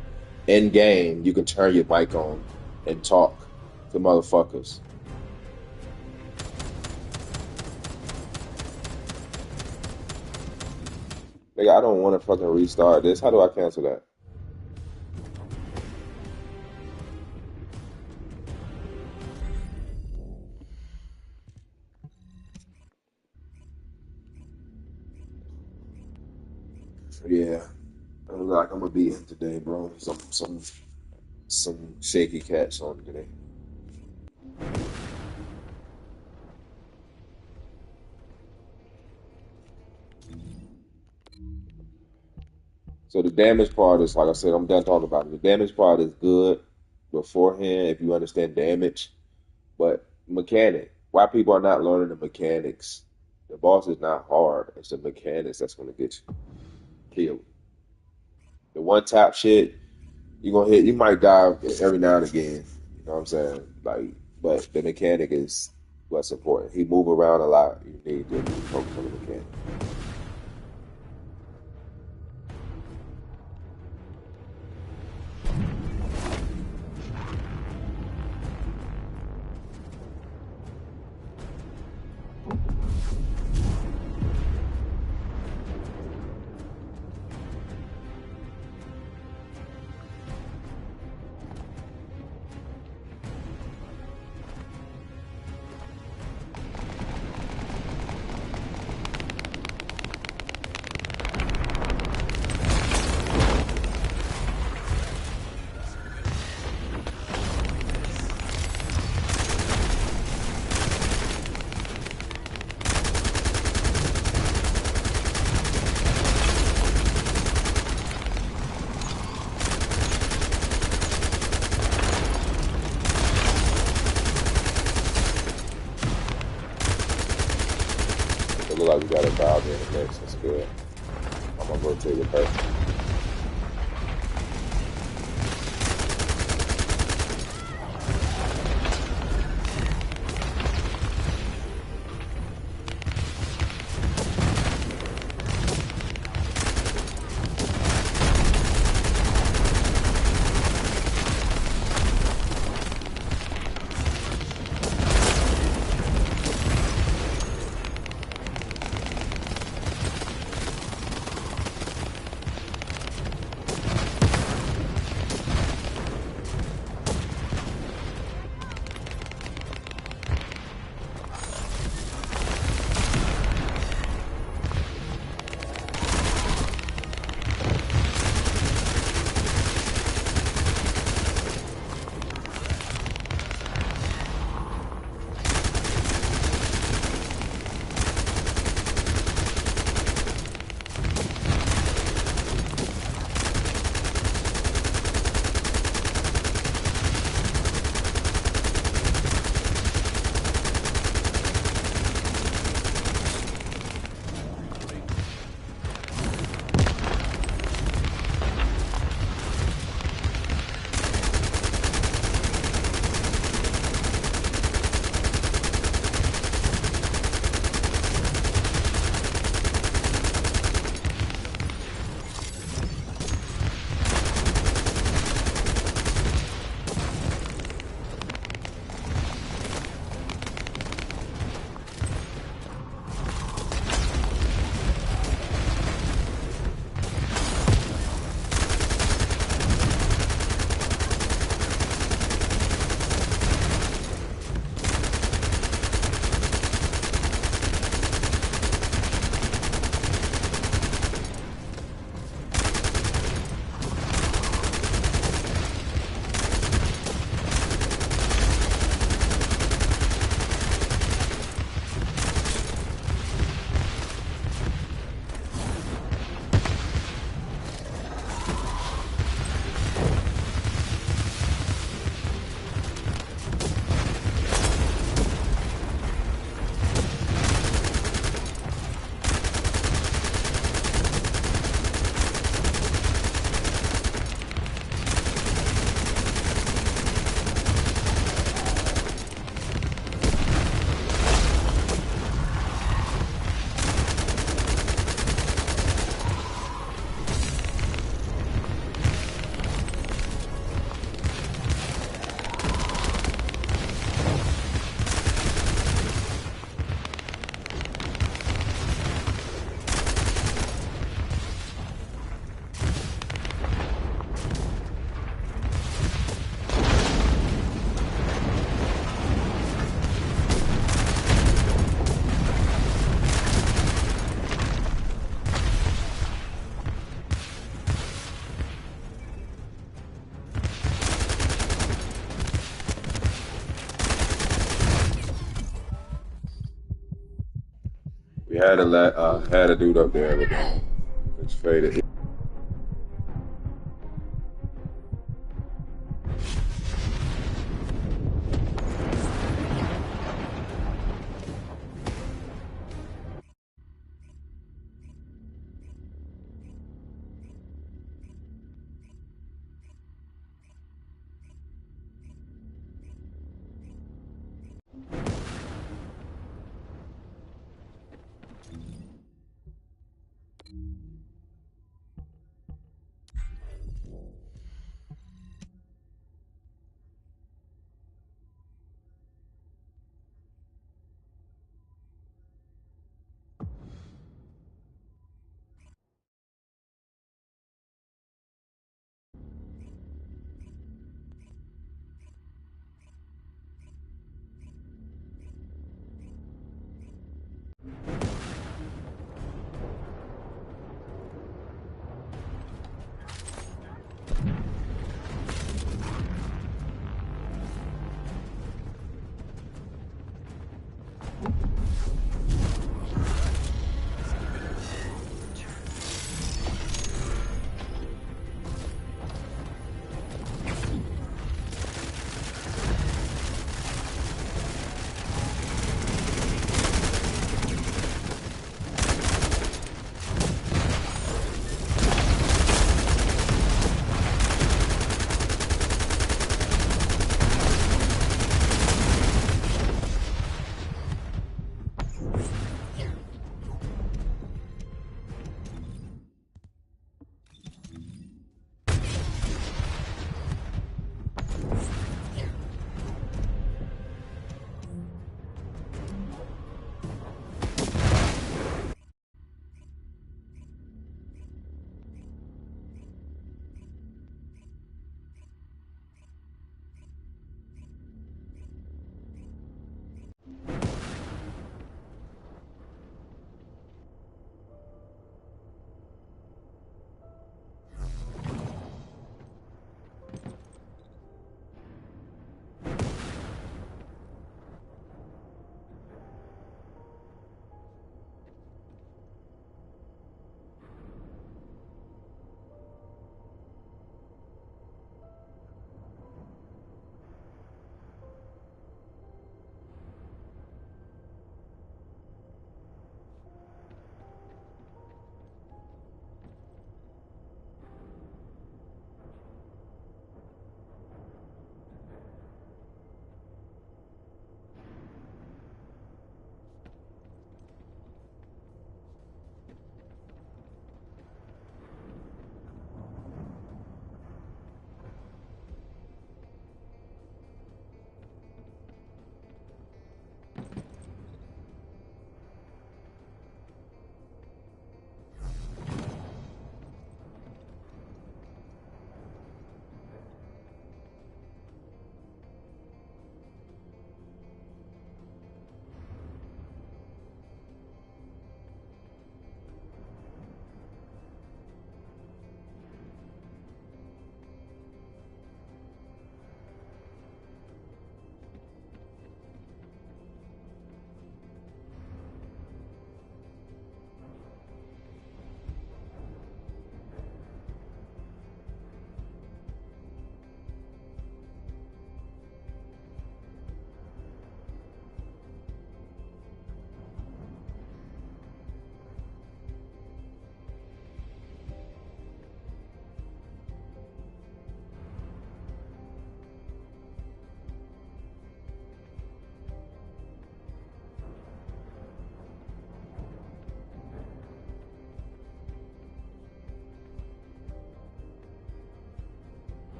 in game you can turn your mic on and talk to motherfuckers. Nigga, I don't want to fucking restart this. How do I cancel that? Yeah, I look like I'm gonna be in today, bro. Some shaky cats on today. So the damage part is like I said, I'm done talking about it. The damage part is good beforehand if you understand damage, but mechanic. Why people are not learning the mechanics? The boss is not hard. It's the mechanics that's gonna get you killed. The one tap shit, you gonna hit. You might die every now and again. You know what I'm saying? Like, but the mechanic is. what's important. He move around a lot. You need to focus on the mechanics. It look like we got a dialed in the mix. That's good. I'm gonna rotate with her. We had a dude up there, but it's faded.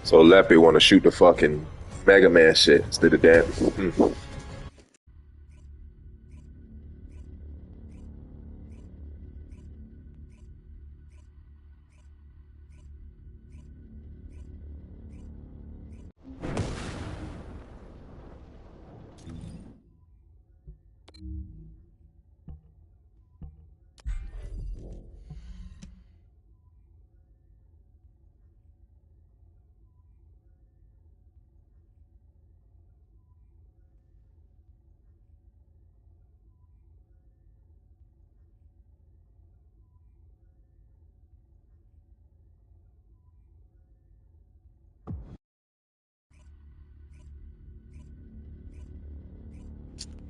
So Leppy want to shoot the fucking Mega Man shit instead of that. Mm.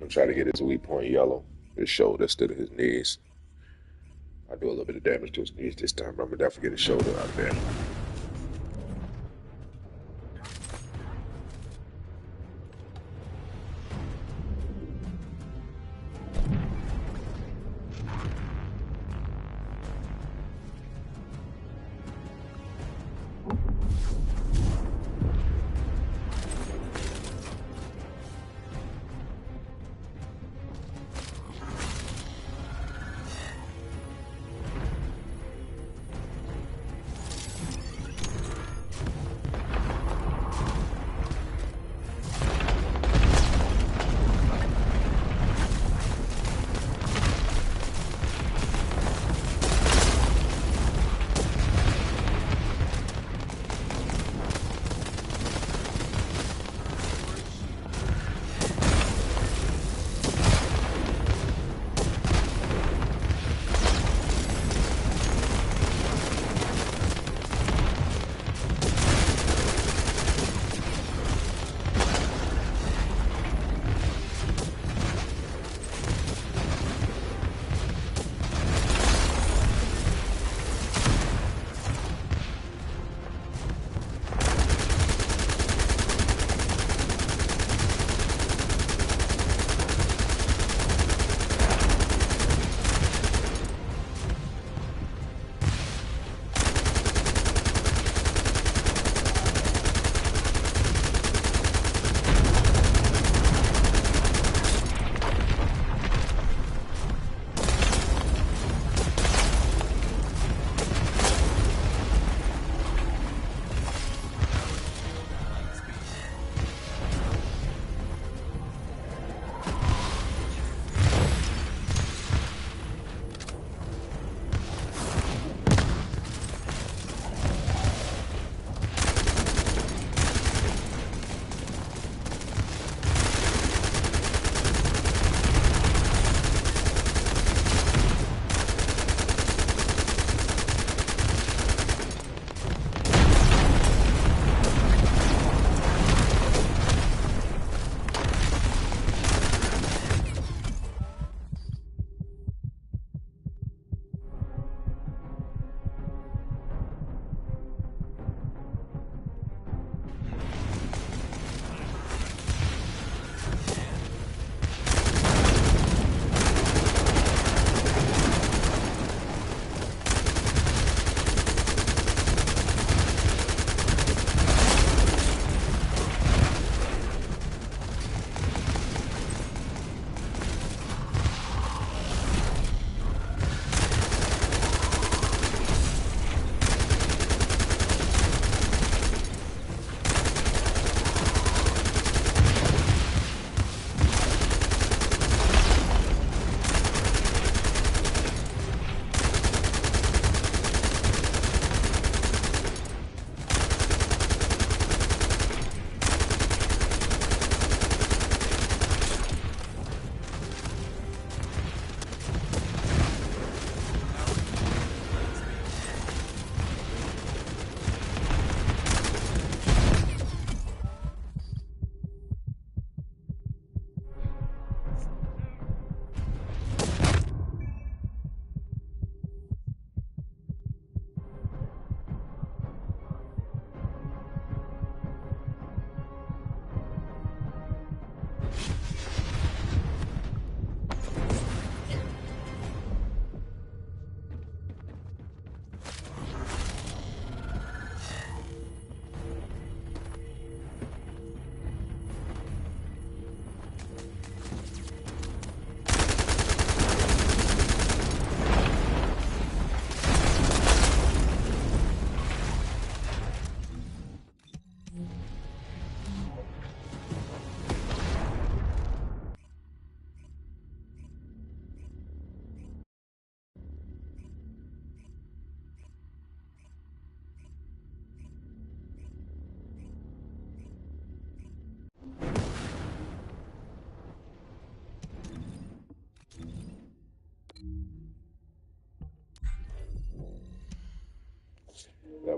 I'm trying to get his weak point yellow, his shoulder instead of his knees. I do a little bit of damage to his knees this time, but I'm gonna definitely get his shoulder out of there.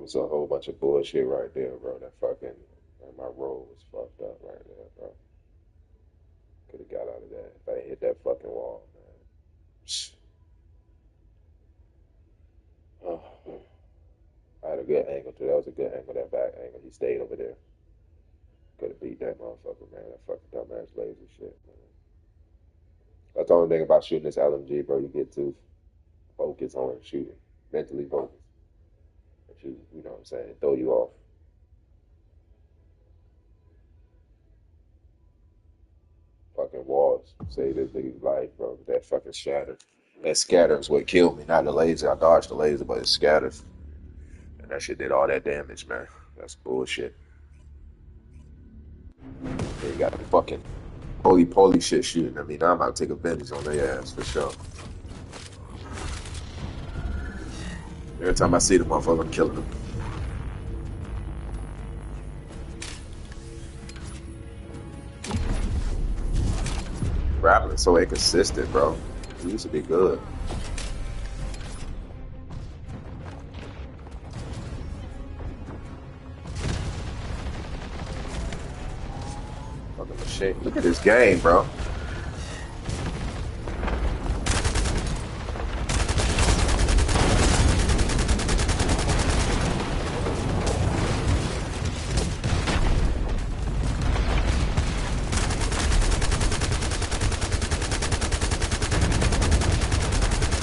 was a whole bunch of bullshit right there, bro. That fucking my roll was fucked up right there, bro. Could have got out of that if I didn't hit that fucking wall, man. Oh, I had a good angle too. That was a good angle, that back angle. He stayed over there. Could have beat that motherfucker, man. That fucking dumbass laser shit, man. That's the only thing about shooting this LMG, bro. You get to focus on shooting, mentally focus. You know what I'm saying? Throw you off. Fucking walls. Save this nigga's life, bro. That fucking shatter. That scatter is what killed me. Not the laser. I dodged the laser, but it scatters. And that shit did all that damage, man. That's bullshit. Then you got the fucking poly shit shooting. I mean, I'm about to take a vengeance on their ass for sure. Every time I see the motherfucker, I'm killing them. Grappling so inconsistent, bro. He used to be good. Fucking machine. Look at this game, bro.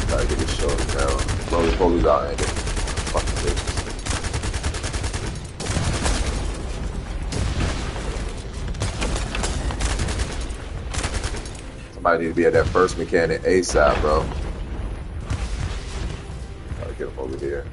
Gotta get this shoulder down. Blow his police out and fucking bitch. Somebody need to be at that first mechanic ASAP, bro. Gotta get him over here.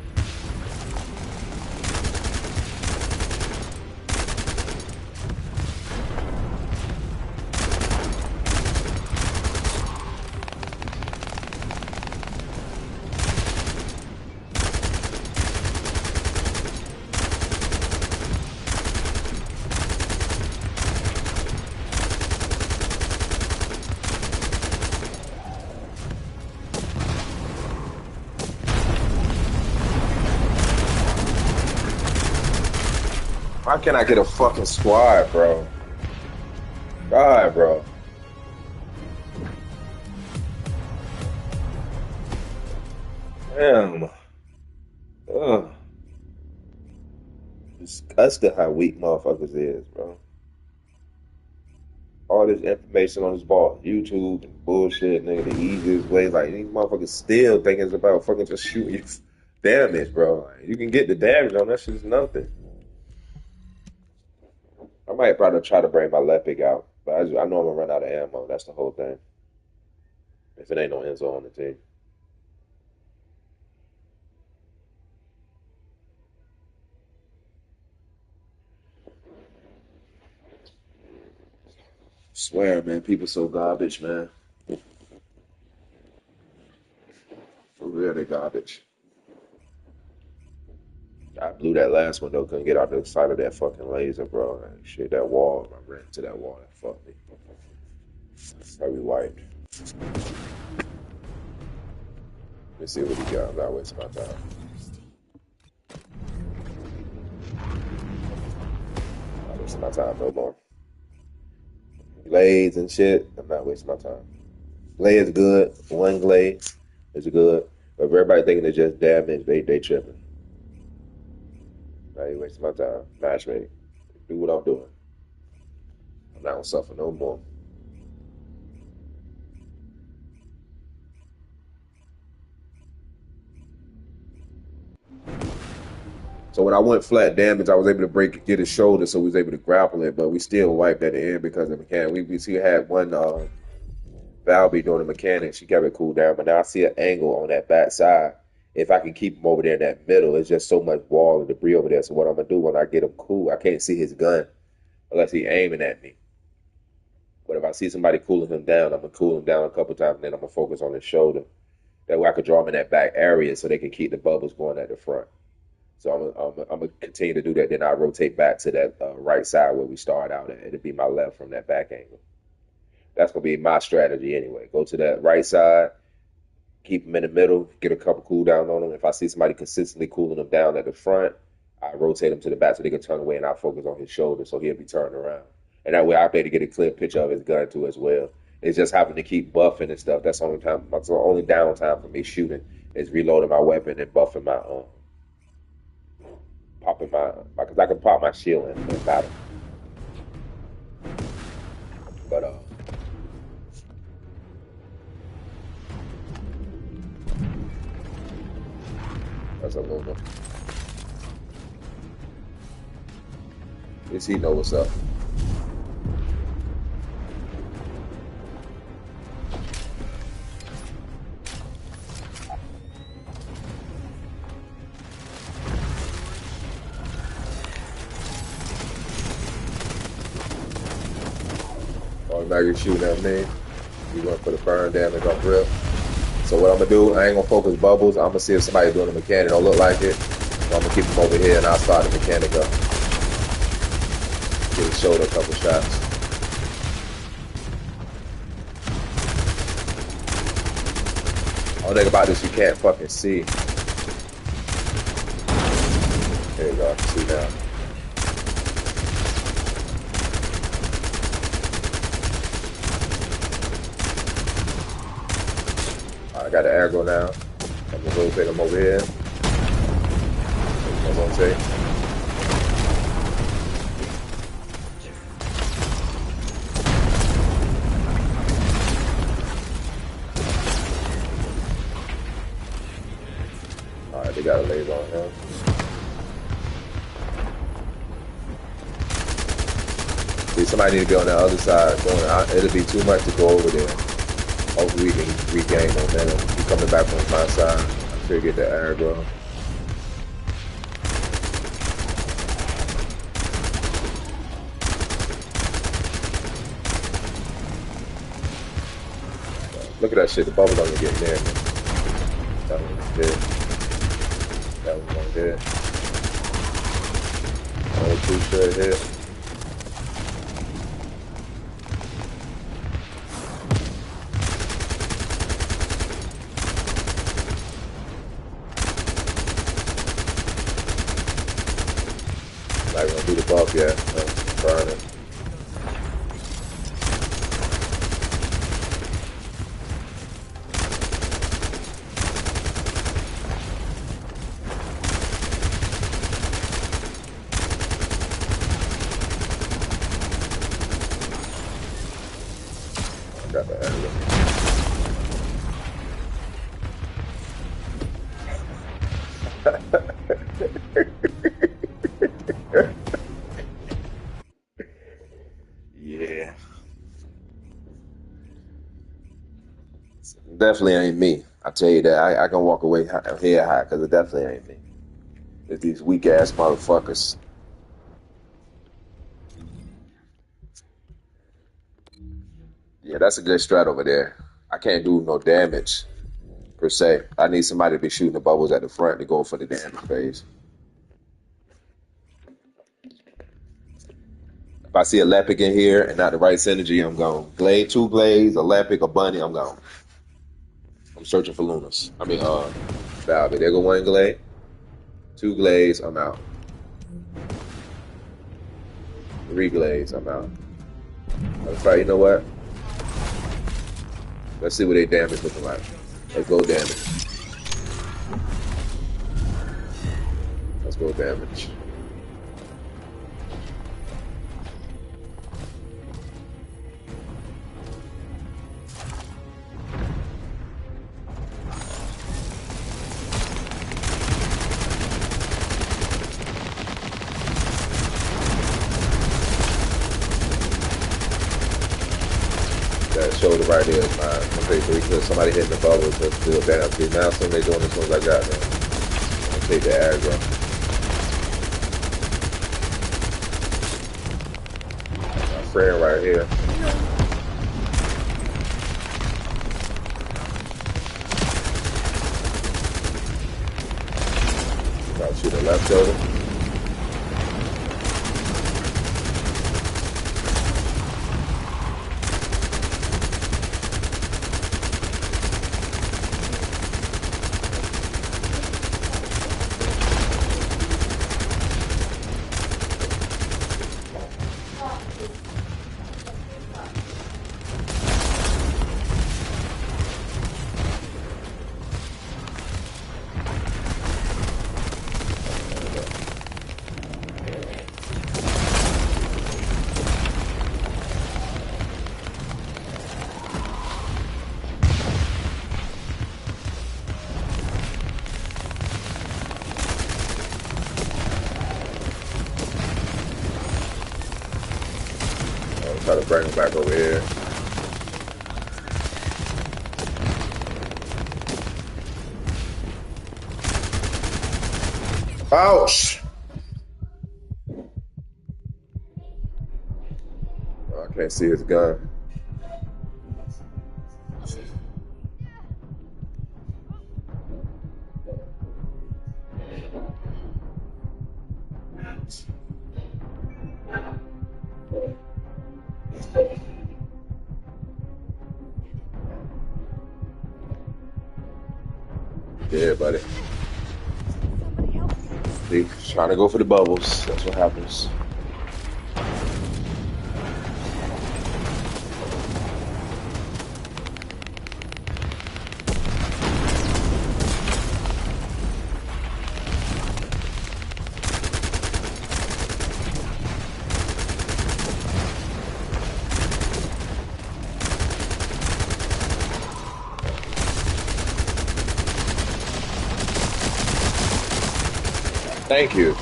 Why can't I get a fucking squad, bro? God, bro. Damn. Ugh. Disgusting how weak motherfuckers is, bro. All this information on this ball, YouTube and bullshit, nigga, the easiest way. Like, these motherfuckers still thinking it's about fucking just shooting you damage, bro. Like, you can get the damage on that shit's nothing. I might probably try to bring my Lepic out, but I know I'm gonna run out of ammo. That's the whole thing. If it ain't no Enzo on the team. Swear, man, people so garbage, man. For real, they garbage. I blew that last one though. Couldn't get out the side of that fucking laser, bro. Like, shit, that wall. I ran into that wall. That fucked me. Probably wiped. Let's see what he got. I'm not wasting my time. I'm not wasting my time no more. Glades and shit. I'm not wasting my time. Glade is good. One glade is good. But if everybody thinking it's just damage, they tripping. I ain't wasting my time. Matchmaking. Do what I'm doing. I'm not gonna suffer no more. So when I went flat damage, I was able to get his shoulder, so we was able to grapple it, but we still wiped at the end because of the mechanic. We still had one Valby doing the mechanic. She kept it cool down, but now I see an angle on that back side. If I can keep him over there in that middle, it's just so much wall and debris over there. So what I'm gonna do when I get him cool, I can't see his gun unless he's aiming at me. But if I see somebody cooling him down, I'm gonna cool him down a couple times, and then I'm gonna focus on his shoulder. That way I could draw him in that back area so they can keep the bubbles going at the front. So I'm gonna continue to do that. Then I rotate back to that right side where we start out at. It'll be my left from that back angle. That's gonna be my strategy anyway. Go to that right side, keep them in the middle, get a couple cool down on them. If I see somebody consistently cooling them down at the front, I rotate him to the back so they can turn away, and I focus on his shoulder so he'll be turned around. And that way, I'll be able to get a clear picture of his gun too as well. It's just having to keep buffing and stuff. That's the only time. That's the only downtime for me shooting is reloading my weapon and buffing my popping my because I can pop my shield in battle. But that's a little bit. At least he know what's up. Automatically shooting at me. You gonna put a burn damage on grip. So what I'm gonna do, I ain't gonna focus bubbles. I'm gonna see if somebody doing a mechanic don't look like it. So I'm gonna keep him over here and I'll start the mechanic up. Get his shoulder a couple shots. One thing about this, you can't fucking see. There you go, I can see now. I got the aggro now. I'm gonna rotate him over here. I'm gonna say. Alright, they got a laser on him. See, somebody need to be on the other side. It'll be too much to go over there. Hopefully we can regain momentum. He's coming back from my side. I'm sure get the aggro. Look at that shit. The bubble don't even get near me. That one's dead. That one's dead. Only two should hit. Not gonna do the buff yet. I'm burning. Got the aggro. Yeah. Definitely ain't me. I tell you that. I can walk away head high because it definitely ain't me. It's these weak ass motherfuckers. Yeah, that's a good strat over there. I can't do no damage per se. I need somebody to be shooting the bubbles at the front to go for the damage phase. If I see a Lepic in here and not the right synergy, I'm gone. Glade, two Glades, a Lepic, a Bunny, I'm gone. I'm searching for Lunas. I mean, Valve. There go one Glade. Two Glades, I'm out. Three Glades, I'm out. Let's try, you know what? Let's see what their damage looking like. Let's go damage. Let's go damage. That shoulder right there is mine. Okay, so because somebody hitting the bubble to feel down. See, now some they doing as soon as I got them. I'll take the aggro. My friend right here. I'll shoot the left shoulder. bring him back over here. Ouch! Oh, I can't see his gun. Yeah, buddy. He's trying to go for the bubbles. That's what happens. Thank you.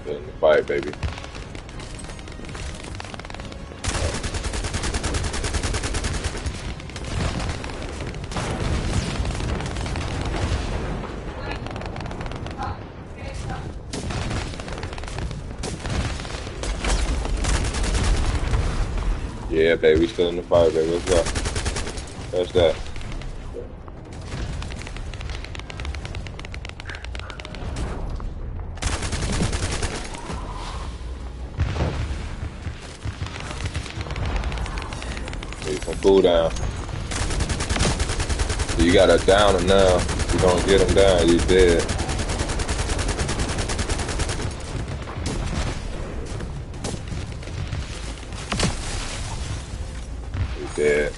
In the fight, baby. Yeah, baby, we still in the fight, baby. Let's go. That's that. Need some cooldown. So you gotta down him now. If you don't get him down, he's dead. He's dead.